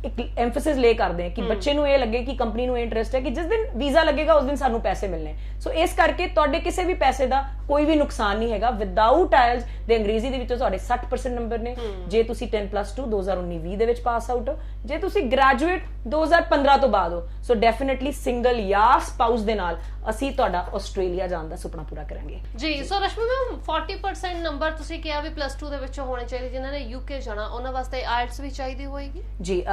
ਇੱਕ ਐਮਫੈਸਿਸ ਲੈ ਕਰਦੇ ਹਾਂ ਕਿ ਬੱਚੇ ਨੂੰ ਇਹ ਲੱਗੇ ਕਿ ਕੰਪਨੀ ਨੂੰ ਇੰਟਰਸਟ ਹੈ ਕਿ ਜਿਸ ਦਿਨ ਵੀਜ਼ਾ ਲੱਗੇਗਾ ਉਸ ਦਿਨ ਸਾਨੂੰ ਪੈਸੇ ਮਿਲਣੇ। ਸੋ ਇਸ ਕਰਕੇ ਤੁਹਾਡੇ ਕਿਸੇ ਵੀ ਪੈਸੇ ਦਾ ਕੋਈ ਵੀ ਨੁਕਸਾਨ ਨਹੀਂ ਹੈਗਾ। ਵਿਦਆਊਟ ਆਇਲਸ ਦੇ ਅੰਗਰੇਜ਼ੀ ਦੇ ਵਿੱਚੋਂ ਤੁਹਾਡੇ 60% ਨੰਬਰ ਨੇ ਜੇ ਤੁਸੀਂ 10+2 2019-20 ਦੇ ਵਿੱਚ ਪਾਸ ਆਊਟ ਹੋ, ਜੇ ਤੁਸੀਂ ਗ੍ਰੈਜੂਏਟ 2015 ਤੋਂ ਬਾਅਦ ਹੋ। ਸੋ ਡੈਫੀਨਿਟਲੀ ਸਿੰਗਲ ਜਾਂ ਸਪਾਊਸ ਦੇ ਨਾਲ ਅਸੀਂ ਤੁਹਾਡਾ ਆਸਟ੍ਰੇਲੀਆ ਜਾਣ ਦਾ ਸੁਪਨਾ ਪੂਰਾ ਕਰਾਂਗੇ ਜੀ। ਸੋ ਰਸ਼ਮੀ ਮੈਮ 40% ਨੰਬਰ ਤੁਸੀਂ ਕਿਹਾ ਵੀ +2 ਦੇ ਵਿੱਚੋਂ ਹੋਣੇ ਚਾਹੀਦੇ, ਜਿਨ੍ਹਾਂ ਨੇ ਯੂਕੇ ਜਾਣਾ ਉਹਨਾਂ ਵਾਸਤੇ ਆਇਲਟਸ ਵੀ ਚਾਹੀਦੀ ਹੋਏਗੀ ਜੀ।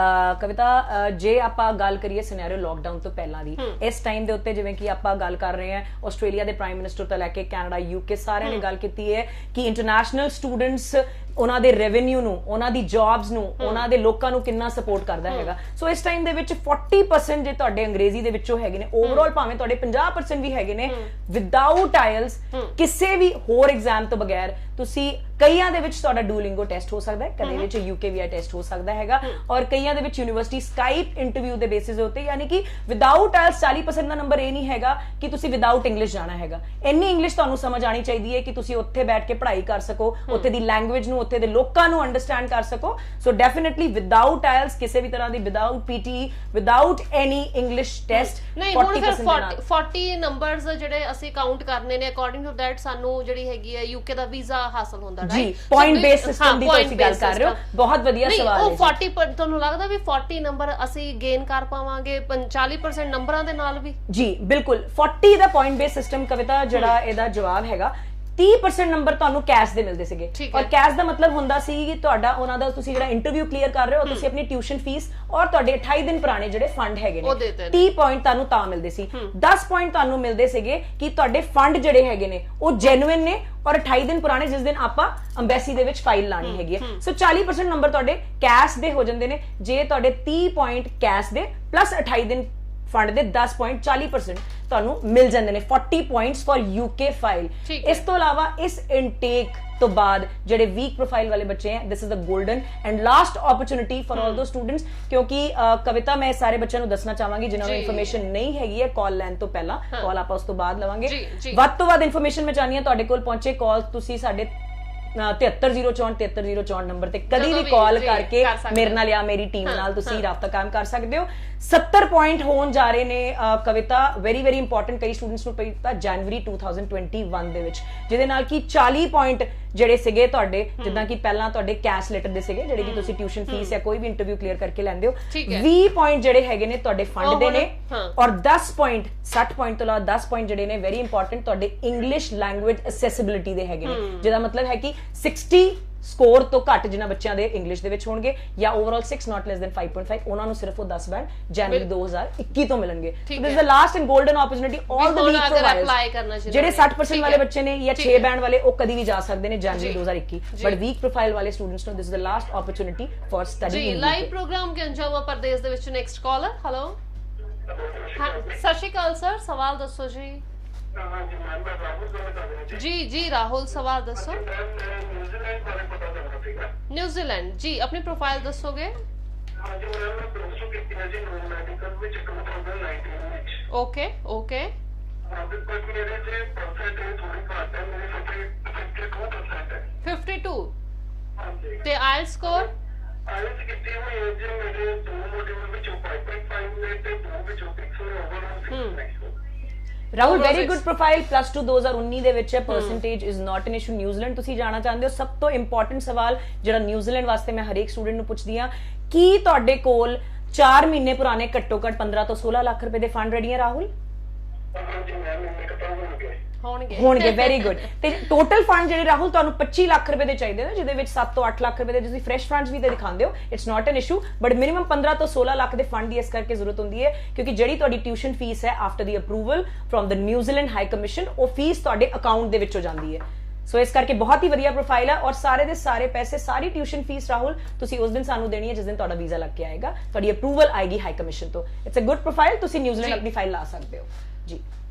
ਕਵਿਤਾ, ਜੇ ਆਪਾਂ ਗੱਲ ਕਰੀਏ ਸਿਨੈਰੀਓ ਲੋਕਡਾਊਨ ਤੋਂ ਪਹਿਲਾਂ ਦੀ, ਇਸ ਟਾਈਮ ਦੇ ਉੱਤੇ ਜਿਵੇਂ ਕਿ ਆਪਾਂ ਗੱਲ ਕਰ ਰਹੇ ਹਾਂ ਆਸਟ੍ਰੇਲੀਆ ਦੇ ਪ੍ਰਾਈਮ ਮਿਨਿਸਟਰ ਤੋਂ ਲੈ ਕੇ ਕੈਨੇਡਾ, ਯੂਕੇ ਸਾਰਿਆਂ ਨੇ ਗੱਲ ਕੀਤੀ ਹੈ ਕਿ ਇੰਟਰਨੈਸ਼ਨਲ ਸਟੂਡੈਂਟਸ ਉਹਨਾਂ ਦੇ ਰੈਵਨਿਊ ਨੂੰ, ਉਹਨਾਂ ਦੀ ਜੌਬਸ ਨੂੰ, ਉਹਨਾਂ ਦੇ ਲੋਕਾਂ ਨੂੰ ਕਿੰਨਾ ਸਪੋਰਟ ਕਰਦਾ ਹੈਗਾ। ਸੋ ਇਸ ਟਾਈਮ ਦੇ ਵਿੱਚ 40% ਜੇ ਤੁਹਾਡੇ ਅੰਗਰੇਜ਼ੀ ਦੇ ਵਿੱਚੋਂ ਹੈਗੇ ਨੇ, ਓਵਰਆਲ ਭਾਵੇਂ ਤੁਹਾਡੇ 50% ਵੀ ਹੈਗੇ ਨੇ ਵਿਦਆਊਟ ਆਇਲਸ, ਕਿਸੇ ਵੀ ਹੋਰ ਐਗਜ਼ਾਮ ਤੋਂ ਬਗੈਰ ਤੁਸੀਂ ਕਈਆਂ ਦੇ ਵਿੱਚ ਤੁਹਾਡਾ ਡੂਲਿੰਗੋ ਟੈਸਟ ਹੋ ਸਕਦਾ ਹੈ, ਕਦੇ ਵਿੱਚ UKVI ਟੈਸਟ ਹੋ ਸਕਦਾ ਹੈਗਾ, ਔਰ ਕਈਆਂ ਦੇ ਵਿੱਚ ਯੂਨੀਵਰਸਿਟੀ ਸਕਾਈਪ ਇੰਟਰਵਿਊ ਦੇ ਬੇਸਿਸ ਦੇ ਉੱਤੇ, ਯਾਨੀ ਕਿ ਵਿਦਆਊਟ ਆਇਲਸ 40% ਦਾ ਨੰਬਰ ਇਹ ਨਹੀਂ ਹੈਗਾ ਕਿ ਤੁਸੀਂ ਵਿਦਆਊਟ ਇੰਗਲਿਸ਼ ਜਾਣਾ ਹੈਗਾ। ਇੰਨੀ ਇੰਗਲਿਸ਼ ਤੁਹਾਨੂੰ ਸਮਝ ਆਣੀ ਚਾਹੀਦੀ ਹੈ ਕਿ ਤੁਸੀਂ ਉੱਥੇ ਬੈਠ ਕੇ ਪੜ੍ਹਾਈ ਕਰ ਸਕੋ, ਉੱਥੇ ਦੀ ਲੈਂਗੁਏਜ ਨੂੰ, ਉੱਥੇ ਦੇ ਲੋਕਾਂ ਨੂੰ ਅੰਡਰਸਟੈਂਡ ਕਰ ਸਕੋ। ਸੋ ਡੈਫੀਨਿਟਲੀ ਵਿਦਆਊਟ ਆਇਲਸ, ਕਿਸੇ ਵੀ ਤਰ੍ਹਾਂ ਦੀ without PTE, without any English test, ਨਹੀਂ ਹੁਣ ਫਿਰ 40 ਨੰਬਰਸ ਜਿਹੜੇ ਅਸੀਂ ਕਾਊਂਟ ਕਰਨੇ ਨੇ, ਅਕੋਰਡਿੰਗ ਟੂ ਦੈਟ ਸਾਨੂੰ ਜਿਹੜੀ ਹੈਗੀ ਹੈ UK ਦਾ ਵੀਜ਼ਾ ਹਾਸਲ ਹੁੰਦਾ ਹੈ। ਜੀ, ਪੁਆਇੰਟ ਬੇਸ ਸਿਸਟਮ ਦੀ ਤੁਸੀਂ ਗੱਲ ਕਰ ਰਹੇ ਹੋ, ਬਹੁਤ ਵਧੀਆ ਸਵਾਲ ਹੈ। ਉਹ 40 ਤੁਹਾਨੂੰ ਲੱਗਦਾ ਵੀ 40 ਨੰਬਰ ਅਸੀਂ ਗੇਨ ਕਰ ਪਾਵਾਂਗੇ 40% ਨੰਬਰਾਂ ਦੇ ਨਾਲ ਵੀ? ਜੀ ਬਿਲਕੁਲ, 40 ਦਾ ਪੁਆਇੰਟ ਬੇਸ ਸਿਸਟਮ ਕਵਿਤਾ ਜਿਹੜਾ ਇਹਦਾ ਜਵਾਬ ਹੈਗਾ। 30% ਨੰਬਰ ਤੁਹਾਨੂੰ ਕੈਸ਼ ਦੇ ਮਿਲਦੇ ਸੀਗੇ, ਔਰ ਕੈਸ਼ ਦਾ ਮਤਲਬ ਹੁੰਦਾ ਸੀ ਕਿ ਤੁਹਾਡਾ ਉਹਨਾਂ ਦਾ ਤੁਸੀਂ ਜਿਹੜਾ ਇੰਟਰਵਿਊ ਕਲੀਅਰ ਕਰ ਰਹੇ ਹੋ, ਤੁਸੀਂ ਆਪਣੀ ਟਿਊਸ਼ਨ ਫੀਸ ਔਰ ਤੁਹਾਡੇ 28 ਦਿਨ ਪੁਰਾਣੇ ਜਿਹੜੇ ਫੰਡ ਹੈਗੇ ਨੇ 30 ਪੁਆਇੰਟ ਤੁਹਾਨੂੰ ਤਾਂ ਮਿਲਦੇ ਸੀ। 10 ਪੁਆਇੰਟ ਤੁਹਾਨੂੰ ਮਿਲਦੇ ਸੀਗੇ ਕਿ ਤੁਹਾਡੇ ਫੰਡ ਜਿਹੜੇ ਹੈਗੇ ਨੇ ਉਹ ਜੈਨੂਇਨ ਨੇ ਔਰ 28 ਦਿਨ ਪੁਰਾਣੇ ਜਿਸ ਦਿਨ ਆਪਾਂ ਅੰਬੈਸੀ ਦੇ ਵਿੱਚ ਫਾਈਲ ਲਾਣੀ ਹੈਗੀ ਹੈ। ਸੋ 40% ਨੰਬਰ ਤੁਹਾਡੇ ਕੈਸ਼ ਦੇ ਹੋ ਜਾਂਦੇ ਨੇ ਜੇ ਤੁਹਾਡੇ 30 ਪੁਆਇੰਟ ਕੈਸ਼ ਦੇ ਪਲੱਸ 28 ਦਿਨ ਫੰਡ ਦੇ 10 ਪੁਆਇੰਟ 40% ਤੁਹਾਨੂੰ ਮਿਲ ਜਾਂਦੇ ਨੇ। 40 ਪੁਆਇੰਟਸ ਫॉर UK ਫਾਈਲ। ਇਸ ਤੋਂ ਇਲਾਵਾ ਇਸ ਇਨਟੇਕ ਤੋਂ ਬਾਅਦ ਜਿਹੜੇ ਵੀਕ ਪ੍ਰੋਫਾਈਲ ਵਾਲੇ ਬੱਚੇ ਹੈ, this is the golden and last opportunity for all those students, ਕਿਉਂਕਿ ਕਵਿਤਾ ਮੈਂ ਸਾਰੇ ਬੱਚਿਆਂ ਨੂੰ ਦੱਸਣਾ ਚਾਹਾਂਗੀ ਜਿਨ੍ਹਾਂ ਨੂੰ ਇਨਫੋਰਮੇਸ਼ਨ ਨਹੀਂ ਹੈਗੀ ਹੈ ਕਾਲ ਲੈਣ ਤੋਂ ਪਹਿਲਾਂ, ਕਾਲ ਆਪਾਂ ਉਸ ਤੋਂ ਬਾਅਦ ਲਵਾਂਗੇ। ਵੱਧ ਤੋਂ ਵੱਧ ਇਨਫੋਰਮੇਸ਼ਨ ਮੈਂ ਚਾਹਨੀ ਹਾਂ ਤੁਹਾਡੇ ਕੋਲ ਪਹੁੰਚੇ। ਕਾਲ ਤੁਸੀਂ ਸਾਡੇ 7304 7304 ਨੰਬਰ ਤੇ ਕਦੀ ਵੀ ਕਾਲ ਕਰਕੇ ਮੇਰੇ ਨਾਲ ਜਾਂ ਮੇਰੀ ਟੀਮ ਨਾਲ ਤੁਸੀਂ ਰਾਬਤਾ ਕਾਇਮ ਕਰ ਸਕਦੇ ਹੋ। 70 ਪੁਆਇੰਟ ਹੋਣ ਜਾ ਰਹੇ ਨੇ ਕਵਿਤਾ, ਵੈਰੀ ਵੈਰੀ ਇੰਪੋਰਟੈਂਟ, ਕਈ ਸਟੂਡੈਂਟਸ ਨੂੰ ਪਤਾ ਜਨਵਰੀ 2021 ਦੇ ਵਿੱਚ, ਜਿਹਦੇ ਨਾਲ ਕਿ 40 ਪੁਆਇੰਟ ਜਿਹੜੇ ਸੀਗੇ ਤੁਹਾਡੇ, ਜਿੱਦਾਂ ਕਿ ਪਹਿਲਾਂ ਤੁਹਾਡੇ ਕੈਸ਼ ਲੈਟਰ ਦੇ ਸੀਗੇ ਜਿਹੜੇ ਕਿ ਤੁਸੀਂ ਟਿਊਸ਼ਨ ਫੀਸ ਜਾਂ ਕੋਈ ਵੀ ਇੰਟਰਵਿਊ ਕਲੀਅਰ ਕਰਕੇ ਲੈਂਦੇ ਹੋ, 20 ਪੁਆਇੰਟ ਜਿਹੜੇ ਹੈਗੇ ਨੇ ਤੁਹਾਡੇ ਫੰਡ ਦੇ ਨੇ, ਔਰ 10 ਪੁਆਇੰਟ 60 ਪੁਆਇੰਟ ਤੋਂ ਇਲਾਵਾ 10 ਪੁਆਇੰਟ ਜਿਹੜੇ ਨੇ ਵੈਰੀ ਇੰਪੋਰਟੈਂਟ ਤੁਹਾਡੇ ਇੰਗਲਿਸ਼ ਲੈਂਗੁਏਜ ਅਸੈਸਿਬਿਲਿਟੀ ਦੇ ਹੈਗੇ ਨੇ, ਜਿਹਦਾ ਮਤਲਬ ਹੈ ਕਿ 60 ਸਕੋਰ ਤੋਂ ਘੱਟ ਜਿਨ੍ਹਾਂ ਬੱਚਿਆਂ ਦੇ ਇੰਗਲਿਸ਼ ਦੇ ਵਿੱਚ ਹੋਣਗੇ ਜਾਂ ਓਵਰਆਲ 6 not less than 5.5, ਉਹਨਾਂ ਨੂੰ ਸਿਰਫ ਉਹ 10 ਬੈਂਡ ਜਨਵਰੀ 2021 ਤੋਂ ਮਿਲਣਗੇ। So this is the last and golden opportunity. All the weak profiles ਜਿਹੜੇ 60% ਵਾਲੇ ਬੱਚੇ ਨੇ ਜਾਂ 6 ਬੈਂਡ ਵਾਲੇ ਉਹ ਕਦੀ ਵੀ ਜਾ ਸਕਦੇ ਨੇ ਜਨਵਰੀ 2021, ਬਟ ਵੀਕ ਪ੍ਰੋਫਾਈਲ ਵਾਲੇ ਸਟੂਡੈਂਟਸ ਨੂੰ ਦਿਸ is the last opportunity for study. ਜੀ ਲਾਈਵ ਪ੍ਰੋਗਰਾਮ ਕੇ ਅੰਜਾਮਾ ਪ੍ਰਦੇਸ਼ ਦੇ ਵਿੱਚ ਨੈਕਸਟ ਕਾਲਰ। ਹੈਲੋ, ਸਤਿ ਸ਼੍ਰੀ ਅਕਾਲ ਸਰ, ਸਵਾਲ ਦੱਸੋ ਜੀ। जी राहुल, सवाल दसो। न्यूजीलैंड जी, अपनी प्रोफाइल दसोगे? ओके ओके, 52 ਤੇ ਆਇਲ ਸਕੋਰ ਆਇਲਸ ਕੀਤੀ ਹੋਈ ਹੈ ਜੀ ਮੇਰੇ 2 ਮੋਡਿਊਲ ਵਿੱਚੋਂ 5.5 ਨੇ ਤੇ 2 ਵਿੱਚੋਂ 6 overall 6। Rahul, very good profile. +2 2019 ਦੇ ਵਿੱਚ ਹੈ, percentage is not N issue. New Zealand ਤੁਸੀਂ ਜਾਣਾ ਚਾਹੁੰਦੇ ਹੋ। ਸਭ ਤੋਂ ਇੰਪੋਰਟੈਂਟ ਸਵਾਲ ਜਿਹੜਾ ਨਿਊਜ਼ੀਲੈਂਡ ਵਾਸਤੇ ਮੈਂ ਹਰੇਕ ਸਟੂਡੈਂਟ ਨੂੰ ਪੁੱਛਦੀ ਹਾਂ, ਕੀ ਤੁਹਾਡੇ ਕੋਲ 4 ਮਹੀਨੇ ਪੁਰਾਣੇ ਘੱਟੋ ਘੱਟ 15 ਤੋਂ 16 ਲੱਖ ਰੁਪਏ ਦੇ ਫੰਡ ਰੈਡੀ ਹੈ ਰਾਹੁਲ? ਹੋਣਗੇ, ਵੈਰੀ ਗੁੱਡ। ਤੇ ਟੋਟਲ ਫੰਡ ਜਿਹੜੇ ਰਾਹੁਲ ਤੁਹਾਨੂੰ 25 ਲੱਖ ਰੁਪਏ ਦੇ ਚਾਹੀਦੇ ਨੇ, ਜਿਹਦੇ ਵਿੱਚ 7 ਤੋਂ 8 ਲੱਖ ਰੁਪਏ ਦੇ ਤੁਸੀਂ ਫਰੈਸ਼ ਫੰਡਸ ਵੀ ਤੇ ਦਿਖਾਉਂਦੇ ਹੋ, it's not N issue, but minimum 15 ਤੋਂ 16 ਲੱਖ ਦੇ ਫੰਡ ਦੀ ਇਸ ਕਰਕੇ ਜ਼ਰੂਰਤ ਹੁੰਦੀ ਹੈ ਕਿਉਂਕਿ ਜਿਹੜੀ ਤੁਹਾਡੀ ਟਿਊਸ਼ਨ ਫੀਸ ਹੈ after the approval from the New Zealand high commission, ਉਹ ਫੀਸ ਤੁਹਾਡੇ ਅਕਾਊਂਟ ਦੇ ਵਿੱਚੋਂ ਜਾਂਦੀ ਹੈ। ਸੋ ਇਸ ਕਰਕੇ ਬਹੁਤ ਹੀ ਵਧੀਆ ਪ੍ਰੋਫਾਈਲ ਹੈ, ਔਰ ਸਾਰੇ ਦੇ ਸਾਰੇ ਪੈਸੇ, ਸਾਰੀ ਟਿਊਸ਼ਨ ਫੀਸ ਰਾਹੁਲ ਤੁਸੀਂ ਉਸ ਦਿਨ ਸਾਨੂੰ ਦੇਣੀ ਹੈ ਜਿਸ ਦਿਨ ਤੁਹਾਡਾ ਵੀਜ਼ਾ ਲੱਗ ਕੇ ਆਏਗਾ, ਤੁਹਾਡੀ ਅਪਰੂਵਲ ਆਏਗੀ ਹਾਈ ਕਮਿਸ਼ਨ ਤੋਂ। ਇਟਸ ਅ ਗੁੱਡ ਪ੍ਰੋਫਾਈਲ, ਤੁਸੀਂ ਨਿਊਜ਼ੀਲੈਂਡ ਆਪਣੀ ਫਾਈਲ ਲਾ ਸਕਦੇ ਹੋ ਜੀ।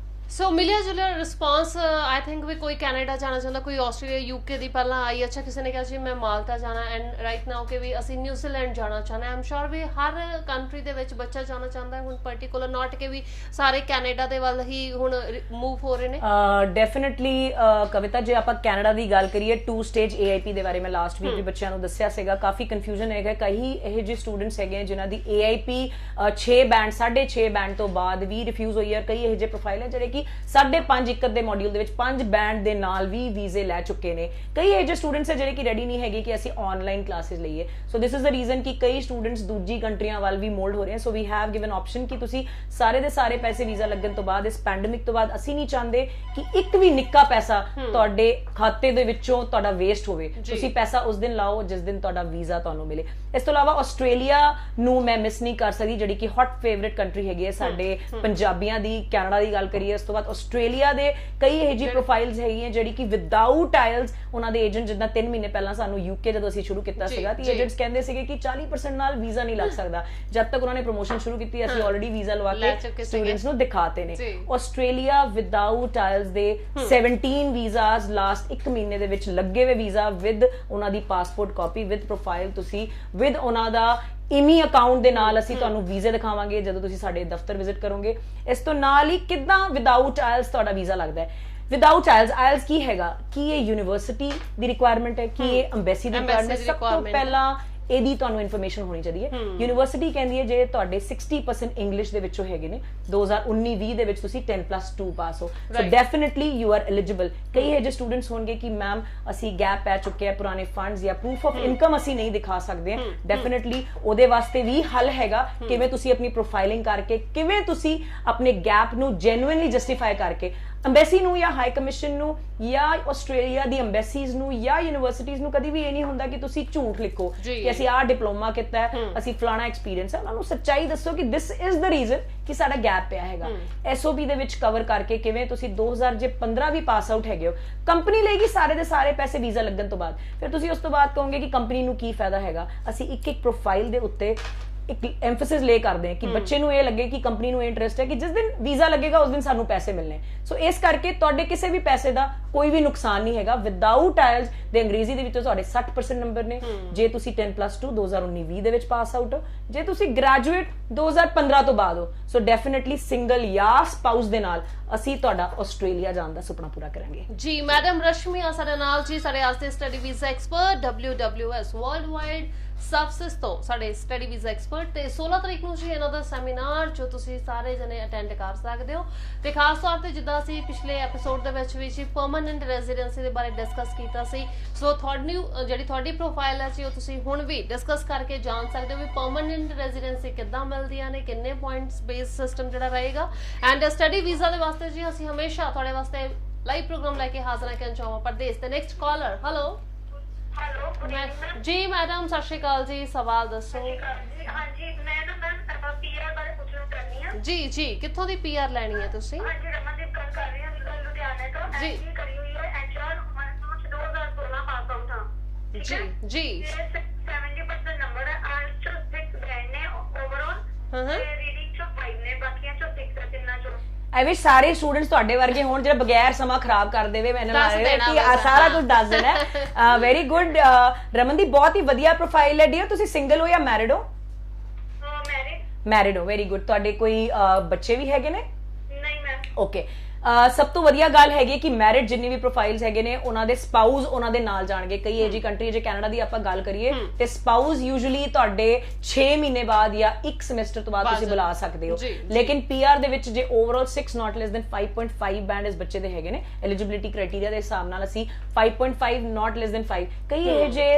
ਸੋ ਮਿਲਿਆ ਜੁਲਿਆ ਰਿਸਪੌਂਸ ਆਈ ਥਿੰਕ ਵੀ ਕੋਈ ਕੈਨੇਡਾ ਜਾਣਾ ਚਾਹੁੰਦਾ, ਕੋਈ ਆਸਟ੍ਰੇਲੀਆ ਯੂਕੇ ਦੀ ਪਹਿਲਾਂ ਆਈ, ਅੱਛਾ ਕਿਸੇ ਨੇ ਕਿਹਾ ਜੀ ਮੈਂ ਮਾਲਟਾ ਜਾਣਾ, ਐਂਡ ਰਾਈਟ ਨਾਓ ਕਿ ਵੀ ਅਸੀਂ ਨਿਊਜ਼ੀਲੈਂਡ ਜਾਣਾ ਚਾਹੁੰਦੇ, ਆਮ ਸ਼ੋਰ ਵੀ ਹਰ ਕੰਟਰੀ ਦੇ ਵਿੱਚ ਬੱਚਾ ਜਾਣਾ ਚਾਹੁੰਦਾ ਹੈ ਹੁਣ, ਪਾਰਟਿਕੂਲਰ ਨਾਟ ਕਿ ਵੀ ਸਾਰੇ ਕੈਨੇਡਾ ਦੇ ਵੱਲ ਹੀ ਹੁਣ ਮੂਵ ਹੋ ਰਹੇ ਨੇ। ਡੈਫੀਨਿਟਲੀ ਕਵਿਤਾ, ਜੇ ਆਪਾਂ ਕੈਨੇਡਾ ਦੀ ਗੱਲ ਕਰੀਏ 2 ਸਟੇਜ AIP ਦੇ ਬਾਰੇ ਮੈਂ ਲਾਸਟ ਵੀਕ ਵੀ ਬੱਚਿਆਂ ਨੂੰ ਦੱਸਿਆ ਸੀਗਾ, ਕਾਫੀ ਕਨਫਿਊਜ਼ਨ ਹੈਗਾ, ਕਈ ਇਹ ਜਿਹੇ ਸਟੂਡੈਂਟਸ ਹੈਗੇ ਜਿਨ੍ਹਾਂ ਦੀ AIP 6 ਬੈਂਡ 6.5 ਬੈਂਡ ਤੋਂ ਬਾਅਦ ਵੀ ਰਿਫਿਊਜ਼ ਹੋਈ ਹੈ, ਕਈ ਇਹ ਜਿਹੇ ਪ੍ਰੋਫਾਈਲ ਹੈ ਜਿਹੜੇ ਕਿ 5.5 ਇੱਕ ਦੇ ਮੋਡਿਊਲ ਦੇ ਵਿੱਚ 5 ਬੈਂਡ ਦੇ ਨਾਲ ਵੀ ਵੀਜ਼ੇ ਲੈ ਚੁੱਕੇ ਨੇ, ਕਈ ਇਹ ਜਿਹੇ ਸਟੂਡੈਂਟਸ ਹੈ ਜਿਹੜੇ ਕਿ ਰੈਡੀ ਨਹੀਂ ਹੈਗੇ ਕਿ ਅਸੀਂ ਆਨਲਾਈਨ ਕਲਾਸਿਸ ਲਈਏ। ਸੋ ਦਿਸ ਇਜ਼ ਦ ਰੀਜ਼ਨ ਕਿ ਕਈ ਸਟੂਡੈਂਟਸ ਦੂਜੀ ਕੰਟਰੀਆਂ ਵੱਲ ਵੀ ਮੋਲਡ ਹੋ ਰਹੇ ਹਨ। ਸੋ ਵੀ ਹੈਵ ਗਿਵਨ ਆਪਸ਼ਨ ਕਿ ਤੁਸੀਂ ਸਾਰੇ ਦੇ ਸਾਰੇ ਪੈਸੇ ਵੀਜ਼ਾ ਲੱਗਣ ਤੋਂ ਬਾਅਦ, ਇਸ ਪੈਂਡੇਮਿਕ ਤੋਂ ਬਾਅਦ ਅਸੀਂ ਨਹੀਂ ਚਾਹੁੰਦੇ ਕਿ ਇੱਕ ਵੀ ਨਿੱਕਾ ਪੈਸਾ ਤੁਹਾਡੇ ਖਾਤੇ ਦੇ ਵਿੱਚੋਂ ਤੁਹਾਡਾ ਵੇਸਟ ਹੋਵੇ, ਤੁਸੀਂ ਪੈਸਾ ਉਸ ਦਿਨ ਲਾਓ ਜਿਸ ਦਿਨ ਤੁਹਾਡਾ ਵੀਜ਼ਾ ਤੁਹਾਨੂੰ ਮਿਲੇ। ਇਸ ਤੋਂ ਇਲਾਵਾ ਆਸਟ੍ਰੇਲੀਆ ਨੂੰ ਮੈਂ ਮਿਸ ਨਹੀਂ ਕਰ ਸਕਦੀ, ਜਿਹੜੀ ਕਿ ਹੌਟ ਫੇਵਰਿਟ ਕੰਟਰੀ ਹੈਗੀ ਹੈ ਸਾਡੇ ਪੰਜਾਬੀਆਂ ਦੀ। ਕੈਨੇਡਾ ਦੀ ਗੱਲ ਕਰੀਏ, ਉਸ ਤੋਂ ਬਾਅਦ ਆਸਟ੍ਰੇਲੀਆ ਦੇ ਕਈ ਇਹ ਜਿਹੀ ਪ੍ਰੋਫਾਈਲਸ ਹੈਗੀਆਂ ਜਿਹੜੀ ਕਿ ਵਿਦਆਊਟ ਆਇਲਸ, ਉਹਨਾਂ ਦੇ ਏਜੰਟ ਜਿੱਦਾਂ 3 ਮਹੀਨੇ ਪਹਿਲਾਂ ਸਾਨੂੰ UK ਜਦੋਂ ਅਸੀਂ ਸ਼ੁਰੂ ਕੀਤਾ ਸੀਗਾ ਤੇ ਏਜੰਟਸ ਕਹਿੰਦੇ ਸੀਗੇ ਕਿ 40% ਨਾਲ ਵੀਜ਼ਾ ਨਹੀਂ ਲੱਗ ਸਕਦਾ, ਜਦ ਤੱਕ ਉਹਨਾਂ ਨੇ ਪ੍ਰੋਮੋਸ਼ਨ ਸ਼ੁਰੂ ਕੀਤੀ ਅਸੀਂ ਆਲਰੇਡੀ ਵੀਜ਼ਾ ਲਵਾ ਕੇ ਸਟੂਡੈਂਟਸ ਨੂੰ ਦਿਖਾਤੇ ਨੇ। ਆਸਟ੍ਰੇਲੀਆ ਵਿਦਆਊਟ ਆਇਲਸ ਦੇ 17 ਵੀਜ਼ਾਸ ਲਾਸਟ 1 ਮਹੀਨੇ ਦੇ ਵਿੱਚ ਲੱਗੇ ਹੋਏ, ਵੀਜ਼ਾ ਵਿਦ ਉਹਨਾਂ ਦੀ ਪਾਸਪੋਰਟ ਕਾਪੀ ਵਿਦ ਪ੍ਰੋਫਾਈਲ, ਤੁਸੀਂ ਵਿਦ ਉਹਨਾਂ ਦਾ ਇਮੀ ਅਕਾਊਂਟ ਦੇ ਨਾਲ ਅਸੀਂ ਤੁਹਾਨੂੰ ਵੀਜ਼ੇ ਦਿਖਾਵਾਂਗੇ ਜਦੋਂ ਤੁਸੀਂ ਸਾਡੇ ਦਫ਼ਤਰ ਵਿਜ਼ਿਟ ਕਰੋਗੇ। ਇਸ ਤੋਂ ਨਾਲ ਹੀ ਕਿੱਦਾਂ ਵਿਦਆਊਟ ਆਇਲਸ ਤੁਹਾਡਾ ਵੀਜ਼ਾ ਲੱਗਦਾ ਹੈ। ਵਿਦਆਊਟ ਆਇਲਸ ਕੀ ਹੈਗਾ, ਕੀ ਇਹ ਯੂਨੀਵਰਸਿਟੀ ਦੀ ਰਿਕੁਆਇਰਮੈਂਟ ਹੈ, ਕੀ ਇਹ ਐਮਬੈਸੀ ਦੀ ਰਿਕੁਆਇਰਮੈਂਟ? ਸਭ ਤੋਂ ਪਹਿਲਾਂ ਇਹਦੀ ਤੁਹਾਨੂੰ ਇਨਫੋਰਮੇਸ਼ਨ ਹੋਣੀ ਚਾਹੀਦੀ ਹੈ। ਯੂਨੀਵਰਸਿਟੀ ਕਹਿੰਦੀ ਹੈ ਜੇ ਤੁਹਾਡੇ 60% ਇੰਗਲਿਸ਼ ਦੇ ਵਿੱਚੋਂ ਹੈਗੇ ਨੇ, 2019-20 ਦੇ ਵਿੱਚ ਤੁਸੀਂ 10+2 ਪਾਸ ਹੋ, ਸੋ ਡੈਫੀਨਿਟਲੀ ਯੂ ਆਰ ਐਲੀਜੀਬਲ। ਕਈ ਇਹ ਜਿਹੇ ਸਟੂਡੈਂਟਸ ਹੋਣਗੇ ਕਿ ਮੈਮ ਅਸੀਂ ਗੈਪ ਪੈ ਚੁੱਕੇ ਆ, ਪੁਰਾਣੇ ਫੰਡਸ ਜਾਂ ਪ੍ਰੂਫ ਆਫ ਇਨਕਮ ਅਸੀਂ ਨਹੀਂ ਦਿਖਾ ਸਕਦੇ, ਡੈਫੀਨਿਟਲੀ ਉਹਦੇ ਵਾਸਤੇ ਵੀ ਹੱਲ ਹੈਗਾ। ਕਿਵੇਂ ਤੁਸੀਂ ਆਪਣੀ ਪ੍ਰੋਫਾਈਲਿੰਗ ਕਰਕੇ, ਕਿਵੇਂ ਤੁਸੀਂ ਆਪਣੇ ਗੈਪ ਨੂੰ ਜੈਨੂਇਨਲੀ ਜਸਟੀਫਾਈ ਕਰਕੇ ਅੰਬੈਸੀ ਨੂੰ ਜਾਂ ਹਾਈ ਕਮਿਸ਼ਨ ਨੂੰ ਜਾਂ ਆਸਟ੍ਰੇਲੀਆ ਦੀ ਅੰਬੈਸੀਜ਼ ਨੂੰ ਜਾਂ ਯੂਨੀਵਰਸਿਟੀਜ਼ ਨੂੰ ਕਦੀ ਵੀ ਇਹ ਨਹੀਂ ਹੁੰਦਾ ਕਿ ਤੁਸੀਂ ਝੂਠ ਲਿਖੋ ਕਿ ਅਸੀਂ ਆਹ ਡਿਪਲੋਮਾ ਕੀਤਾ ਹੈ, ਅਸੀਂ ਫਲਾਣਾ ਐਕਸਪੀਰੀਅੰਸ ਹੈ। ਉਹਨਾਂ ਨੂੰ ਸੱਚਾਈ ਦੱਸੋ ਕਿ ਦਿਸ ਇਜ਼ ਦ ਰੀਜ਼ਨ ਕਿ ਸਾਡਾ ਗੈਪ ਪਿਆ ਹੈਗਾ। SOP ਦੇ ਵਿੱਚ ਕਵਰ ਕਰਕੇ ਕਿਵੇਂ ਤੁਸੀਂ 2015 ਵੀ ਪਾਸ ਆਊਟ ਹੈਗੇ ਹੋ, ਕੰਪਨੀ ਲਏਗੀ ਸਾਰੇ ਦੇ ਸਾਰੇ ਪੈਸੇ ਵੀਜ਼ਾ ਲੱਗਣ ਤੋਂ ਬਾਅਦ, ਫਿਰ ਤੁਸੀਂ ਉਸ ਤੋਂ ਬਾਅਦ ਕਹੋਗੇ ਕਿ ਕੰਪਨੀ ਨੂੰ ਕੀ ਫਾਇਦਾ ਹੈਗਾ। ਅਸੀਂ ਇੱਕ ਪ੍ਰੋਫਾਈਲ ਦੇ ਉੱਤੇ ਇੱਕ ਐਮਫੈਸਿਸ ਲੈ ਕਰਦੇ ਹਾਂ ਕਿ ਬੱਚੇ ਨੂੰ ਇਹ ਲੱਗੇ ਕਿ ਕੰਪਨੀ ਨੂੰ ਇੰਟਰਸਟ ਹੈ ਕਿ ਜਿਸ ਦਿਨ ਵੀਜ਼ਾ ਲੱਗੇਗਾ ਉਸ ਦਿਨ ਸਾਨੂੰ ਪੈਸੇ ਮਿਲਣੇ। ਸੋ ਇਸ ਕਰਕੇ ਤੁਹਾਡੇ ਕਿਸੇ ਵੀ ਪੈਸੇ ਦਾ ਕੋਈ ਵੀ ਨੁਕਸਾਨ ਨਹੀਂ ਹੈਗਾ। ਵਿਦਆਊਟ ਆਇਲਸ ਦੇ ਅੰਗਰੇਜ਼ੀ ਦੇ ਵਿੱਚੋਂ ਤੁਹਾਡੇ 60% ਨੰਬਰ ਨੇ ਜੇ ਤੁਸੀਂ 10+2 2019-20 ਦੇ ਵਿੱਚ ਪਾਸ ਆਊਟ ਹੋ, ਜੇ ਤੁਸੀਂ ਗ੍ਰੈਜੂਏਟ 2015 ਤੋਂ ਬਾਅਦ ਹੋ। ਸੋ ਡੈਫੀਨਿਟਲੀ ਸਿੰਗਲ ਜਾਂ ਸਪਾਊਸ ਦੇ ਨਾਲ ਅਸੀਂ ਤੁਹਾਡਾ ਆਸਟ੍ਰੇਲੀਆ ਜਾਣ ਦਾ ਸੁਪਨਾ ਪੂਰਾ ਕਰਾਂਗੇ। ਜੀ ਮੈਡਮ ਰਸ਼ਮੀ ਆ ਸਾਡੇ ਨਾਲ ਜੀ, ਸਾਡੇ ਅੱਜ ਦੇ study visa expert WWS world wide services ਤੋਂ ਸਾਡੇ ਸਟੱਡੀ ਵੀਜ਼ਾ ਐਕਸਪਰਟ। ਤੇ 16 ਤਰੀਕ ਨੂੰ ਜੀ ਇਹਨਾਂ ਦਾ ਸੈਮੀਨਾਰ ਜੋ ਤੁਸੀਂ ਸਾਰੇ ਜਣੇ ਅਟੈਂਡ ਕਰ ਸਕਦੇ ਹੋ, ਤੇ ਖਾਸ ਤੌਰ ਤੇ ਜਿੱਦਾਂ ਅਸੀਂ ਪਿਛਲੇ ਐਪੀਸੋਡ ਦੇ ਵਿੱਚ ਵੀ ਜੀ ਪਰਮਨੈਂਟ ਰੈਜ਼ੀਡੈਂਸੀ ਦੇ ਬਾਰੇ ਡਿਸਕਸ ਕੀਤਾ ਸੀ। ਸੋ ਜਿਹੜੀ ਤੁਹਾਡੀ ਪ੍ਰੋਫਾਈਲ ਹੈ ਜੀ ਉਹ ਤੁਸੀਂ ਹੁਣ ਵੀ ਡਿਸਕਸ ਕਰਕੇ ਜਾਣ ਸਕਦੇ ਹੋ ਵੀ ਪਰਮਨੈਂਟ ਰੈਜ਼ੀਡੈਂਸੀ ਕਿੱਦਾਂ ਮਿਲਦੀਆਂ ਨੇ, ਕਿੰਨੇ ਪੁਆਇੰਟਸ ਬੇਸ ਸਿਸਟਮ ਜਿਹੜਾ ਰਹੇਗਾ। ਐਂਡ ਸਟੱਡੀ ਵੀਜ਼ਾ ਦੇ ਵਾਸਤੇ ਜੀ ਅਸੀਂ ਹਮੇਸ਼ਾ ਤੁਹਾਡੇ ਵਾਸਤੇ ਲਾਈਵ ਪ੍ਰੋਗਰਾਮ ਲੈ ਕੇ ਹਾਜ਼ਰ ਹਾਂ ਕੰਚਾਵਾ ਪ੍ਰਦੇਸ਼। ਤੇ ਨੈਕਸਟ ਕਾਲਰ, ਹੈਲੋ ਜੀ ਮੈਡਮ ਸਤਿ ਸ਼੍ਰੀ ਅਕਾਲ ਜੀ, ਸਵਾਲ ਦੱਸੋ। ਹਾਂਜੀ ਮੈਂ ਨਾ ਮੈਮ ਪੀਆਰ ਬਾਰੇ ਪੁੱਛਣਾ ਚਾਹੁੰਦੀ ਹਾਂ। ਜੀ ਕਿੱਥੋਂ ਦੀ PR ਲੈਣੀ ਹੈ ਤੁਸੀਂ? ਹਾਂਜੀ ਰਮਨਦੀਪ ਗੱਲ ਕਰ ਰਹੀ ਹਾਂ ਲੁਧਿਆਣੇ ਤੋਂ। ਜੀ ਕਰੀ ਹੋਈ ਹੈ HR 2016 ਪਾਸ ਆਊਟ ਹਾਂ। ਜੀ 70% ਨੰਬਰ ਹੈ, ਆਇਲਸ ਚੋਂ 6 ਬੈਂਡ ਨੇ ਓਵਰਆਲ, ਤੇ ਰੀਡਿੰਗ ਚੋਂ 5 ਨੇ, ਬਾਕੀਆਂ ਚੋਂ 6 ਹੈ ਤਿੰਨਾਂ ਚੋਂ। ਆਈ ਵਿਸ਼ ਸਾਰੇ ਸਟੂਡੈਂਟਸ ਤੁਹਾਡੇ ਵਰਗੇ ਹੋਣ ਜਿਹੜੇ ਬਗੈਰ ਸਮਾਂ ਖਰਾਬ ਕਰ ਦੇਵੇ, ਮੈਨੂੰ ਲੱਗਦਾ ਕਿ ਸਾਰਾ ਕੁਝ ਦੱਸ ਦੇਣਾ। ਵੈਰੀ ਗੁੱਡ ਰਮਨਦੀਪ, ਬਹੁਤ ਹੀ ਵਧੀਆ ਪ੍ਰੋਫਾਈਲ ਹੈ ਡੀਅਰ। ਤੁਸੀਂ ਸਿੰਗਲ ਹੋ ਜਾਂ ਮੈਰਿਡ ਹੋ? ਮੈਰਿਡ ਹੋ, ਵੈਰੀ ਗੁੱਡ। ਤੁਹਾਡੇ ਕੋਈ ਬੱਚੇ ਵੀ ਹੈਗੇ ਨੇ? ਨਹੀਂ ਮੈਮ। ਓਕੇ, ਸਭ ਤੋਂ ਵਧੀਆ ਗੱਲ ਹੈਗੀ ਕਿ ਮੈਰਿਡ ਜਿੰਨੀ ਵੀ ਪ੍ਰੋਫਾਈਲਸ ਹੈਗੇ ਨੇ ਉਹਨਾਂ ਦੇ ਸਪਾਊਸ ਉਹਨਾਂ ਦੇ ਨਾਲ ਜਾਣਗੇ। ਕਈ ਇਹ ਜੀ ਕੰਟਰੀ ਜੇ ਕੈਨੇਡਾ ਦੀ ਆਪਾਂ ਗੱਲ ਕਰੀਏ ਤੇ ਸਪਾਊਸ ਯੂਜੂਲੀ ਤੁਹਾਡੇ 6 ਮਹੀਨੇ ਬਾਅਦ ਜਾਂ 1 ਸਮੈਸਟਰ ਤੋਂ ਬਾਅਦ ਤੁਸੀਂ ਬੁਲਾ ਸਕਦੇ ਹੋ। ਲੇਕਿਨ PR ਦੇ ਵਿੱਚ ਜੇ overall 6 not less than 5.5 band ਇਸ ਬੱਚੇ ਦੇ ਹੈਗੇ ਨੇ, ਐਲੀਜੀਬਿਲਿਟੀ ਕ੍ਰਾਈਟੇਰੀਆ ਦੇ ਹਿਸਾਬ ਨਾਲ ਅਸੀਂ 5.5 not less than 5। ਕਈ ਇਹ ਜੇ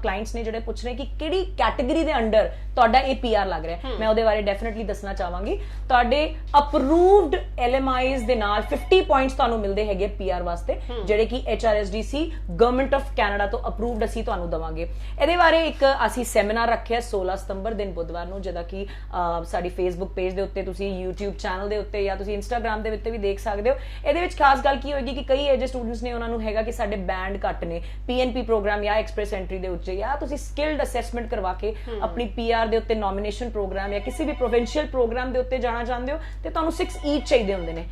ਕਲਾਇੰਟਸ ਨੇ ਜਿਹੜੇ ਪੁੱਛ ਰਹੇ ਕਿ ਕਿਹੜੀ ਕੈਟਾਗਰੀ ਦੇ ਅੰਡਰ ਤੁਹਾਡਾ ਇਹ PR ਲੱਗ ਰਿਹਾ, ਮੈਂ ਉਹਦੇ ਬਾਰੇ ਡੈਫੀਨਿਟਲੀ ਦੱਸਣਾ ਚਾਹਾਂਗੀ। ਤੁਹਾਡੇ ਅਪਰੂਵਡ LMIs ਦੇ ਨਾਲ 50 ਪੁਆਇੰਟਸ ਤੁਹਾਨੂੰ ਮਿਲਦੇ ਹੈਗੇ PR ਵਾਸਤੇ, ਜਿਹੜੇ ਕਿ HRSDC ਗਵਰਨਮੈਂਟ ਆਫ ਕੈਨੇਡਾ ਤੋਂ ਅਪਰੂਵਡ ਅਸੀਂ ਤੁਹਾਨੂੰ ਦਵਾਂਗੇ। ਇਹਦੇ ਬਾਰੇ ਇੱਕ ਅਸੀਂ ਸੈਮੀਨਾਰ ਰੱਖਿਆ 16 ਸਤੰਬਰ ਦਿਨ ਬੁੱਧਵਾਰ ਨੂੰ, ਜਿਹਦਾ ਕਿ ਸਾਡੀ Facebook ਪੇਜ ਦੇ ਉੱਤੇ, ਤੁਸੀਂ YouTube ਚੈਨਲ ਦੇ ਉੱਤੇ ਜਾਂ ਤੁਸੀਂ Instagram ਦੇ ਉੱਤੇ ਵੀ ਦੇਖ ਸਕਦੇ ਹੋ। ਇਹਦੇ ਵਿੱਚ ਖਾਸ ਗੱਲ ਕੀ ਹੋਏਗੀ ਕਿ ਕਈ ਇਹੋ ਜਿਹੇ ਸਟੂਡੈਂਟਸ ਨੇ ਉਹਨਾਂ ਨੂੰ ਹੈਗਾ ਕਿ ਸਾਡੇ ਬੈਂਡ ਘੱਟ ਨੇ PNP ਪ੍ਰੋਗਰਾਮ ਜਾਂ ਐਕਸਪ੍ਰੈਸ ਐਂਟਰੀ ਦੇ ਉੱਤੇ, ਜਾਂ ਤੁਸੀਂ ਸਕਿਲਡ ਅਸੈਸਮੈਂਟ ਕਰਵਾ ਕੇ ਆਪਣੀ PR ਦੇ ਉੱਤੇ ਨੋਮੀਨੇਸ਼ਨ ਪ੍ਰੋਗਰਾਮ ਜਾਂ ਕਿਸੇ ਵੀ ਪ੍ਰੋਵਿੰਸ਼ੀਅਲ ਪ੍ਰੋਗਰਾਮ ਦੇ ਉੱਤੇ ਜਾਣਾ ਚਾਹੁੰਦੇ ਹੋ ਤੇ ਤੁਹਾਨੂੰ 6 ਈਚ ਚਾਹੀਦੇ ਹੁੰਦੇ ਨੇ।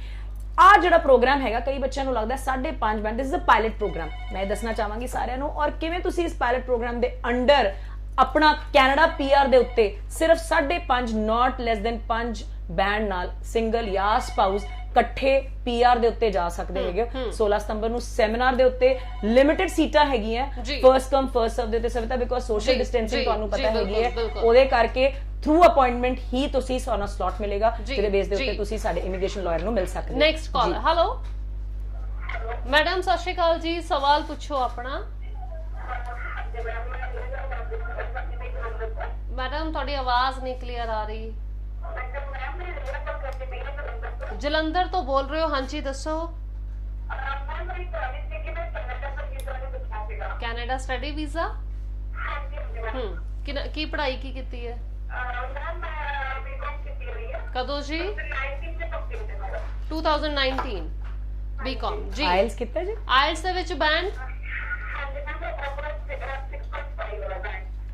ਆ ਜਿਹੜਾ ਪ੍ਰੋਗਰਾਮ ਹੈਗਾ ਕਈ ਬੱਚਿਆਂ ਨੂੰ ਲੱਗਦਾ 5.5 band, this is a pilot program. ਮੈਂ ਇਹ ਦੱਸਣਾ ਚਾਹਾਂਗੀ ਸਾਰਿਆਂ ਨੂੰ, ਔਰ ਕਿਵੇਂ ਤੁਸੀਂ ਇਸ ਪਾਇਲਟ ਪ੍ਰੋਗਰਾਮ ਦੇ ਅੰਡਰ ਆਪਣਾ ਕੈਨੇਡਾ PR ਦੇ ਉੱਤੇ ਸਿਰਫ 5.5 ਨਾਟ ਲੈਸ ਦੈਨ 5 ਬੈਂਡ ਨਾਲ ਸਿੰਗਲ ਜਾਂ ਸਪਾਊਸ ਇਕੱਠੇ PR ਦੇ ਉੱਤੇ ਜਾ ਸਕਦੇ ਹੈਗੇ। 16 ਸਤੰਬਰ ਨੂੰ ਸੈਮੀਨਾਰ ਦੇ ਉੱਤੇ ਲਿਮਿਟਿਡ ਸੀਟਾਂ ਹੈਗੀਆਂ, ਫਰਸਟ ਕਮ ਫਰਸਟ ਸਰਵ ਦੇ ਉੱਤੇ ਸਭਿਤਾ, ਬਿਕੋਜ਼ ਸੋਸ਼ਲ ਡਿਸਟੈਂਸਿੰਗ ਤੁਹਾਨੂੰ ਪਤਾ ਹੈਗੀ ਹੈ, ਉਹਦੇ ਕਰਕੇ ਥਰੂ ਅਪਾਇੰਟਮੈਂਟ ਹੀ ਤੁਸੀਂ ਸਾਨੂੰ ਸਲੋਟ ਮਿਲੇਗਾ, ਜਿਹਦੇ ਬੇਸ ਦੇ ਉੱਤੇ ਤੁਸੀਂ ਸਾਡੇ ਇਮੀਗ੍ਰੇਸ਼ਨ ਲਾਇਰ ਨੂੰ ਮਿਲ ਸਕਦੇ ਹੋ। Next call. ਹੈਲੋ ਮੈਡਮ, ਸਤਿ ਸ਼੍ਰੀ ਅਕਾਲ ਜੀ, ਸਵਾਲ ਪੁੱਛੋ ਆਪਣਾ। ਮੈਡਮ ਤੁਹਾਡੀ ਆਵਾਜ਼ ਨਹੀਂ ਕਲੀਅਰ ਆ ਰਹੀ। ਜਲੰਧਰ ਤੋਂ ਬੋਲ ਰਹੇ ਹੋ? ਹਾਂਜੀ ਦੱਸੋ। Canada study visa? ਕੀ ਪੜ੍ਹਾਈ ਕੀ ਕੀਤੀ ਹੈ? ਕਦੋਂ ਜੀ? 2019 ਬੀਕਾਮ ਜੀ। ਆਇਲਸ ਕੀਤਾ ਜੀ? ਆਇਲਸ ਦੇ ਵਿੱਚ band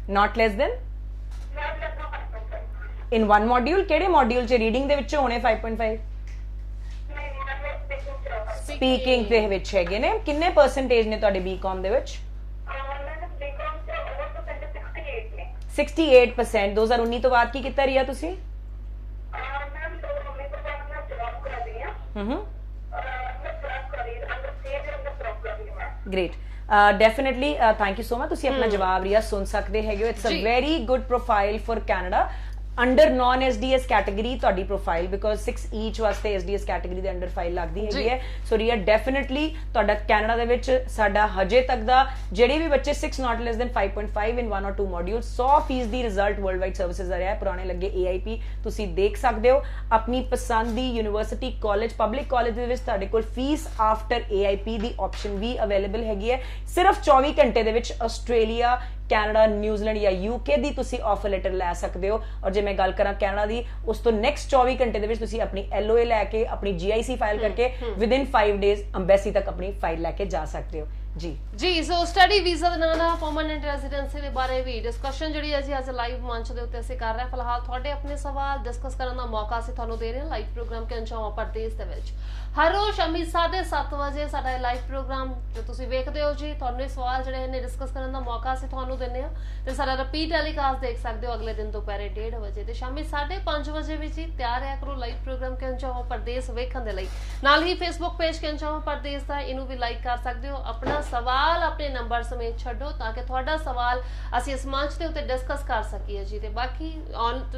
not less then in one module. ਕਿਹੜੇ ਮੋਡਿਊਲ ਚ? ਰੀਡਿੰਗ ਦੇ ਵਿੱਚ ਹੋਣੇ 5.5, ਸਪੀਕਿੰਗ ਦੇ ਵਿੱਚ ਹੈਗੇ ਨੇ। ਕਿੰਨੇ ਪਰਸੈਂਟੇਜ ਨੇ ਤੁਹਾਡੇ ਬੀਕਾਮ ਦੇ ਵਿੱਚ? 68%। 2019 ਤੋਂ ਬਾਅਦ ਕੀ ਕੀਤਾ ਰਿਆ ਤੁਸੀਂ? Great, definitely thank you so much. ਤੁਸੀਂ ਆਪਣਾ ਜਵਾਬ ਰਿਆ ਸੁਣ ਸਕਦੇ ਹੈਗੇ ਹੋ। It's a very good profile for Canada under non SDS category ਤੁਹਾਡੀ ਪ੍ਰੋਫਾਈਲ, ਬਿਕੋਜ਼ 6 ਈਚ ਵਾਸਤੇ SDS ਕੈਟਾਗਰੀ ਦੇ ਅੰਡਰ ਫਾਈਲ ਲੱਗਦੀ ਹੈਗੀ ਹੈ। ਸੋ ਰੀਆ ਡੈਫੀਨਿਟਲੀ ਤੁਹਾਡਾ ਕੈਨੇਡਾ ਦੇ ਵਿੱਚ ਸਾਡਾ ਹਜੇ ਤੱਕ ਦਾ ਜਿਹੜੇ ਵੀ ਬੱਚੇ 6 not less than 5.5 in 1 or 2 module 100% ਦੀ ਰਿਜ਼ਲਟ ਵਰਲਡ ਵਾਈਡ ਸਰਵਿਸਿਜ਼ ਦਾ ਰਿਹਾ। ਪੁਰਾਣੇ ਲੱਗੇ AIP ਤੁਸੀਂ ਦੇਖ ਸਕਦੇ ਹੋ। ਆਪਣੀ ਪਸੰਦ ਦੀ ਯੂਨੀਵਰਸਿਟੀ, ਕਾਲਜ, ਪਬਲਿਕ ਕਾਲਜ ਦੇ ਵਿੱਚ ਤੁਹਾਡੇ ਕੋਲ ਫੀਸ ਆਫਟਰ AIP ਦੀ ਆਪਸ਼ਨ ਵੀ ਅਵੇਲੇਬਲ ਹੈਗੀ ਹੈ। ਸਿਰਫ 24 ਘੰਟੇ ਦੇ ਵਿੱਚ ਆਸਟ੍ਰੇਲੀਆ, ਕੈਨੇਡਾ, ਨਿਊਜ਼ੀਲੈਂਡ ਜਾਂ UK ਦੀ ਤੁਸੀਂ ਆਫਰ ਲੈਟਰ ਲੈ ਸਕਦੇ ਹੋ। ਔਰ ਜੇ ਮੈਂ ਗੱਲ ਕਰਾਂ ਕੈਨੇਡਾ ਦੀ, ਉਸ ਤੋਂ ਨੈਕਸਟ 24 ਘੰਟੇ ਦੇ ਵਿੱਚ ਤੁਸੀਂ ਆਪਣੀ LOA ਲੈ ਕੇ, ਆਪਣੀ GIC ਫਾਈਲ ਕਰਕੇ ਵਿਦਿਨ 5 ਡੇਜ਼ ਅੰਬੈਸੀ ਤੱਕ ਆਪਣੀ ਫਾਈਲ ਲੈ ਕੇ ਜਾ ਸਕਦੇ ਹੋ ਜੀ। ਸੋ ਸਟੱਡੀ ਵੀਜ਼ਾ ਦੇ ਨਾਲ ਪਰਮਨੈਂਟ ਰੈਜ਼ੀਡੈਂਸੀ ਦੇ ਬਾਰੇ ਵੀ ਡਿਸਕਸ਼ਨ ਜਿਹੜੀ ਹੈ ਜੀ ਅੱਜ ਲਾਈਵ ਮੰਚ ਦੇ ਉੱਤੇ ਅਸੀਂ ਕਰ ਰਹੇ ਹਾਂ। ਫਿਲਹਾਲ ਤੁਹਾਡੇ ਆਪਣੇ ਸਵਾਲ ਡਿਸਕਸ ਕਰਨ ਦਾ ਮੌਕਾ ਅਸੀਂ ਤੁਹਾਨੂੰ ਦੇ ਰਹੇ ਹਾਂ ਲਾਈਵ ਪ੍ਰੋਗਰਾਮ ਕੇ ਅੰਜਾਮ ਪ੍ਰਦੇਸ਼ ਦੇ ਵਿੱਚ। ਹਰ ਰੋਜ਼ ਸ਼ਾਮੀ 7:30 ਵਜੇ ਸਾਡਾ ਇਹ ਲਾਈਵ ਪ੍ਰੋਗਰਾਮ ਜੋ ਤੁਸੀਂ ਵੇਖਦੇ ਹੋ ਜੀ, ਤੁਹਾਨੂੰ ਇਹ ਸਵਾਲ ਜਿਹੜੇ ਨੇ ਡਿਸਕਸ ਕਰਨ ਦਾ ਮੌਕਾ ਅਸੀਂ ਤੁਹਾਨੂੰ ਦਿੰਦੇ ਹਾਂ। ਤੇ ਸਾਡਾ ਰਿਪੀਟ ਟੈਲੀਕਾਸਟ ਦੇਖ ਸਕਦੇ ਹੋ ਅਗਲੇ ਦਿਨ ਦੁਪਹਿਰੇ 1:30 ਵਜੇ ਤੇ ਸ਼ਾਮੀ 5:30 ਵਜੇ ਵੀ ਜੀ। ਤਿਆਰ ਹੈ ਕਰੋ ਲਾਈਵ ਪ੍ਰੋਗਰਾਮ ਕੇ ਅੰਜਾਮ ਪ੍ਰਦੇਸ਼ ਵੇਖਣ ਦੇ ਲਈ। ਨਾਲ ਹੀ ਫੇਸਬੁੱਕ ਪੇਜ ਕੇ ਅੰਜਾਮ ਪ੍ਰਦੇਸ਼ ਦਾ ਇਹਨੂੰ ਵੀ ਲਾਈਕ ਕਰ ਸਕਦੇ ਹੋ। ਆਪਣਾ ਸਵਾਲ ਆਪਣੇ ਨੰਬਰ ਸਮੇਤ ਛੱਡੋ ਤਾਂ ਕਿ ਤੁਹਾਡਾ ਸਵਾਲ ਅਸੀਂ ਇਸ ਮੰਚ ਦੇ ਉੱਤੇ ਡਿਸਕਸ ਕਰ ਸਕੀਏ ਜੀ। ਤੇ ਬਾਕੀ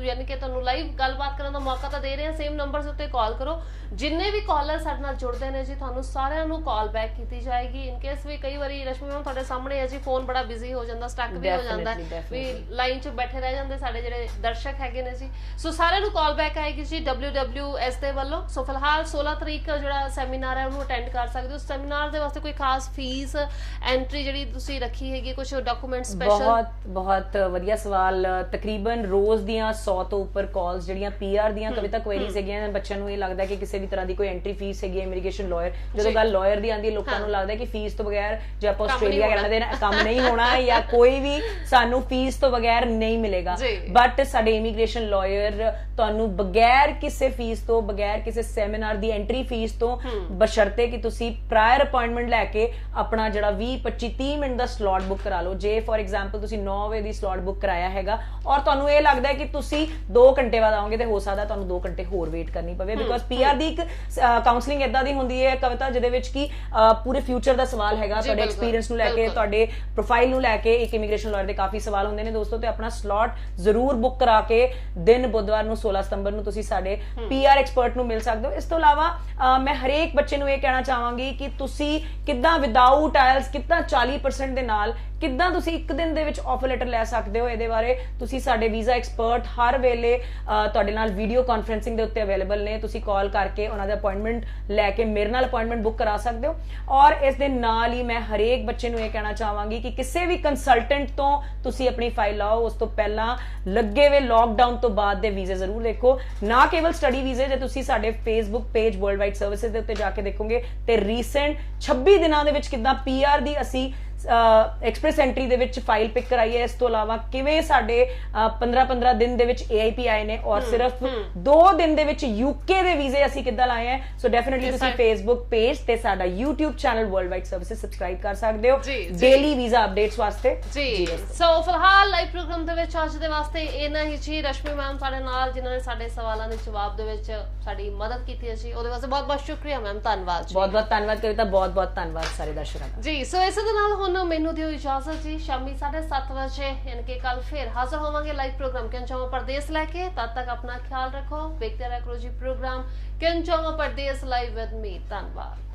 ਯਾਨੀ ਕਿ ਤੁਹਾਨੂੰ ਲਾਈਵ ਗੱਲਬਾਤ ਕਰਨ ਦਾ ਮੌਕਾ ਤਾਂ ਦੇ ਰਹੇ ਹਾਂ। ਸੇਮ ਨੰਬਰਸ ਉੱਤੇ ਕਾਲ ਕਰੋ। ਜਿੰਨੇ ਵੀ ਕਾਲਰ ਸਾਡੇ ਨਾਲ ਜੁੜਦੇ ਨੇ ਜੀ ਤੁਹਾਨੂੰ ਸਾਰਿਆਂ ਨੂੰ ਕਾਲ ਬੈਕ ਕੀਤੀ ਜਾਏਗੀ। ਇਨ ਕੇਸ ਵੀ ਕਈ ਵਾਰੀ ਰਸ਼ਮੀ ਮੈਮ ਤੁਹਾਡੇ ਸਾਹਮਣੇ ਹੈ ਜੀ, ਫੋਨ ਬੜਾ ਬਿਜ਼ੀ ਹੋ ਜਾਂਦਾ, ਸਟਕ ਵੀ ਹੋ ਜਾਂਦਾ, ਵੀ ਲਾਈਨ 'ਚ ਬੈਠੇ ਰਹਿ ਜਾਂਦੇ ਸਾਡੇ ਜਿਹੜੇ ਦਰਸ਼ਕ ਹੈਗੇ ਨੇ ਜੀ। ਸੋ ਸਾਰਿਆਂ ਨੂੰ ਕਾਲ ਬੈਕ ਆਏਗੀ ਜੀ WWS ਦੇ ਵੱਲੋਂ। ਸੋ ਫਿਲਹਾਲ 16 ਤਰੀਕ ਜਿਹੜਾ ਸੈਮੀਨਾਰ ਹੈ ਉਹਨੂੰ ਅਟੈਂਡ ਕਰ ਸਕਦੇ ਹੋ। ਸੈਮੀਨਾਰ ਦੇ ਵਾਸਤੇ ਕੋਈ ਖਾਸ ਫੀਸ ਐਂਟਰੀ ਜਿਹੜੀ ਤੁਸੀਂ ਰੱਖੀ ਹੈਗੀ, ਕੁਝ ਡਾਕੂਮੈਂਟ ਸਪੈਸ਼ਲ? ਬਹੁਤ ਵਧੀਆ ਸਵਾਲ। ਤਕਰੀਬਨ ਰੋਜ਼ ਦੀਆਂ 100 ਤੋਂ ਉੱਪਰ ਕਾਲਸ ਜਿਹੜੀਆਂ PR ਦੀਆਂ ਕਵਿਤਾ ਕੁਐਰੀਜ਼ ਹੈਗੀਆਂ। ਬੱਚਿਆਂ ਨੂੰ ਇਹ ਲੱਗਦਾ ਕਿ ਕਿਸੇ ਵੀ ਤਰ੍ਹਾਂ ਦੀ ਕੋਈ ਐਂਟਰੀ ਫੀਸ ਹੈਗੀ ਇਮੀਗ੍ਰੇਸ਼ਨ ਲਾਇਰ। ਜਦੋਂ ਗੱਲ ਲਾਇਰ ਦੀ ਆਉਂਦੀ ਹੈ ਲੋਕਾਂ ਨੂੰ ਲੱਗਦਾ ਕਿ ਫੀਸ ਤੋਂ ਬਗੈਰ ਜੇ ਆਪਾਂ ਆਸਟ੍ਰੇਲੀਆ ਕੈਨੇਡਾ ਦੇ ਕੰਮ ਨਹੀਂ ਹੋਣਾ ਜਾਂ ਕੋਈ ਵੀ ਸਾਨੂੰ ਫੀਸ ਤੋਂ ਬਗੈਰ ਨਹੀਂ ਮਿਲੇਗਾ। ਬਟ ਸਾਡੇ ਇਮੀਗ੍ਰੇਸ਼ਨ ਲਾਇਰ ਤੁਹਾਨੂੰ ਬਗੈਰ ਕਿਸੇ ਫੀਸ ਤੋਂ, ਬਗੈਰ ਕਿਸੇ ਸੈਮੀਨਾਰ ਦੀ ਐਂਟਰੀ ਫੀਸ ਤੋਂ, ਬਸ਼ਰਤੇ ਕਿ ਤੁਸੀਂ ਪ੍ਰਾਇਰ ਅਪਾਇੰਟਮੈਂਟ ਲੈ ਕੇ ਆਪਣਾ ਜਿਹੜਾ 20, 25, 30 ਮਿੰਟ ਦਾ ਸਲੋਟ ਬੁੱਕ ਕਰਾ ਲਓ। ਜੇ ਫॉर ਐਗਜ਼ਾਮਪਲ ਤੁਸੀਂ 9 ਵਜੇ ਦੀ ਸਲੋਟ ਬੁੱਕ ਕਰਾਇਆ ਹੈਗਾ ਔਰ ਤੁਹਾਨੂੰ ਇਹ ਲੱਗਦਾ ਹੈ ਕਿ ਤੁਸੀਂ 2 ਘੰਟੇ ਬਾਅਦ ਆਓਗੇ ਤੇ ਹੋ ਸਕਦਾ ਤੁਹਾਨੂੰ 2 ਘੰਟੇ ਹੋਰ ਵੇਟ ਕਰਨੀ ਪਵੇ, ਬਿਕੋਜ਼ PR ਦੀ ਇੱਕ ਕਾਉਂਸਲਿੰਗ ਏਦਾਂ ਦੀ ਹੁੰਦੀ ਹੈ ਕਵਿਤਾ ਜਿਹਦੇ ਵਿੱਚ ਕਿ ਪੂਰੇ ਫਿਊਚਰ ਦਾ ਸਵਾਲ ਹੈਗਾ, ਤੁਹਾਡੇ ਐਕਸਪੀਰੀਅੰਸ ਨੂੰ ਲੈ ਕੇ, ਤੁਹਾਡੇ ਪ੍ਰੋਫਾਈਲ ਨੂੰ ਲੈ ਕੇ। ਇੱਕ ਇਮੀਗ੍ਰੇਸ਼ਨ ਲਾਇਰ ਦੇ ਕਾਫੀ ਸਵਾਲ ਹੁੰਦੇ ਨੇ ਦੋਸਤੋ, ਤੇ ਆਪਣਾ ਸਲੋਟ ਜ਼ਰੂਰ ਬੁੱਕ ਕਰਾ ਕੇ ਦਿਨ ਬੁੱਧਵਾਰ ਨੂੰ 16 ਸਤੰਬਰ ਨੂੰ ਤੁਸੀਂ ਸਾਡੇ PR ਐਕਸਪਰਟ ਨੂੰ ਮਿਲ ਸਕਦੇ ਹੋ। ਇਸ ਤੋਂ ਇਲਾਵਾ ਮੈਂ ਹਰੇਕ ਬੱਚੇ ਨੂੰ ਇਹ ਕਹਿਣਾ ਚਾਹਾਂਗੀ ਕਿ ਤੁਸੀਂ ਕਿੱਦਾਂ ਵਿਦਆਊਟ ਆਇਲਸ, ਕਿੱਦਾਂ 40% ਦੇ ਨਾਲ ਕਿੱਦਾਂ ਤੁਸੀਂ ਇੱਕ ਦਿਨ ਦੇ ਵਿੱਚ ਆਫਰ ਲੈਟਰ ਲੈ ਸਕਦੇ ਹੋ, ਇਹਦੇ ਬਾਰੇ ਤੁਸੀਂ ਸਾਡੇ ਵੀਜ਼ਾ ਐਕਸਪਰਟ ਹਰ ਵੇਲੇ ਤੁਹਾਡੇ ਨਾਲ ਵੀਡੀਓ ਕਾਨਫਰੈਂਸਿੰਗ ਦੇ ਉੱਤੇ ਅਵੇਲੇਬਲ ਨੇ। ਤੁਸੀਂ ਕਾਲ ਕਰਕੇ ਉਹਨਾਂ ਦਾ ਅਪਾਇੰਟਮੈਂਟ ਲੈ ਕੇ ਮੇਰੇ ਨਾਲ ਅਪਾਇੰਟਮੈਂਟ ਬੁੱਕ ਕਰਾ ਸਕਦੇ ਹੋ। ਔਰ ਇਸ ਦੇ ਨਾਲ ਹੀ ਮੈਂ ਹਰੇਕ ਬੱਚੇ ਨੂੰ ਇਹ ਕਹਿਣਾ ਚਾਹਾਂਗੀ ਕਿ ਕਿਸੇ ਵੀ ਕੰਸਲਟੈਂਟ ਤੋਂ ਤੁਸੀਂ ਆਪਣੀ ਫਾਈਲ ਲਾਓ, ਉਸ ਤੋਂ ਪਹਿਲਾਂ ਲੱਗੇ ਹੋਏ ਲੋਕਡਾਊਨ ਤੋਂ ਬਾਅਦ ਦੇ ਵੀਜ਼ੇ ਜ਼ਰੂਰ ਦੇਖੋ, ਨਾ ਕੇਵਲ ਸਟੱਡੀ ਵੀਜ਼ੇ। ਜੇ ਤੁਸੀਂ ਸਾਡੇ Facebook page world wide services ਦੇ ਉੱਤੇ ਜਾ ਕੇ ਦੇਖੋਗੇ ਤੇ ਰੀਸੈਂਟ 26 ਦਿਨਾਂ ਦੇ ਵਿੱਚ ਕਿੱਦਾਂ PR ਦੀ ਅਸੀਂ ਐਕਸਪ੍ਰੈਸ ਐਂਟਰੀ ਦੇ ਵਿੱਚ ਫਾਈਲ ਪਿਕ ਕਰਾਈ ਹੈ। ਇਸ ਤੋਂ ਇਲਾਵਾ ਕਿਵੇਂ ਸਾਡੇ 15 ਦਿਨ ਦੇ ਵਿੱਚ AIP ਆਏ ਨੇ ਔਰ ਸਿਰਫ 2 ਦਿਨ ਦੇ ਵਿੱਚ UK ਦੇ ਵੀਜ਼ੇ ਅਸੀਂ ਕਿੱਦਾਂ ਲਾਏ ਹੈ। ਸੋ ਡੈਫੀਨਿਟਲੀ ਤੁਸੀਂ Facebook ਪੇਜ ਤੇ ਸਾਡਾ YouTube channel worldwide services subscribe ਕਰ ਸਕਦੇ ਹੋ ਡੇਲੀ ਵੀਜ਼ਾ ਅਪਡੇਟਸ ਵਾਸਤੇ ਜੀ। ਸੋ ਫਿਲਹਾਲ ਲਾਈਵ ਪ੍ਰੋਗਰਾਮ ਦੇ ਵਿੱਚ ਅੱਜ ਦੇ ਵਾਸਤੇ ਇਹਨਾਂ ਹੀ ਜੀ। ਰਸ਼ਮੀ ਮੈਮ ਸਾਡੇ ਨਾਲ ਜਿਨ੍ਹਾਂ ਨੇ ਸਾਡੇ ਸਵਾਲਾਂ ਦੇ ਜਵਾਬ ਦੇ ਵਿੱਚ ਸਾਡੀ ਮਦਦ ਕੀਤੀ ਹੈ ਜੀ, ਉਹਦੇ ਵਾਸਤੇ ਬਹੁਤ ਬਹੁਤ ਸ਼ੁਕਰੀਆ ਮੈਮ, ਧੰਨਵਾਦ ਜੀ। ਬਹੁਤ ਬਹੁਤ ਧੰਨਵਾਦ ਕਵਿਤਾ, ਬਹੁਤ ਬਹੁਤ ਧੰਨਵਾਦ ਸਾਰੇ ਦਰਸ਼ਕਾਂ ਦਾ ਜੀ। ਸੋ ਇਸੇ ਦੇ ਨਾਲ ਹੁਣ ਮੈਨੂੰ ਦਿਓ ਇਜਾਜ਼ਤ ਜੀ। ਸ਼ਾਮੀ 7:30 ਵਜੇ ਯਾਨੀ ਕਿ ਕੱਲ ਫਿਰ ਹਾਜ਼ਰ ਹੋਵਾਂਗੇ ਲਾਈਵ ਪ੍ਰੋਗਰਾਮ ਕੰਚਾਵਾ ਪਰਦੇਸ ਲੈ ਕੇ। ਤਦ ਤੱਕ ਆਪਣਾ ਖਿਆਲ ਰੱਖੋ, ਵੇਖਦੇ ਰਹਿਆ ਕਰੋ ਜੀ ਪ੍ਰੋਗਰਾਮ ਕੰਚਾਵਾ ਪਰਦੇਸ ਲਾਈਵ ਵਿਦ ਮੀ। ਧੰਨਵਾਦ।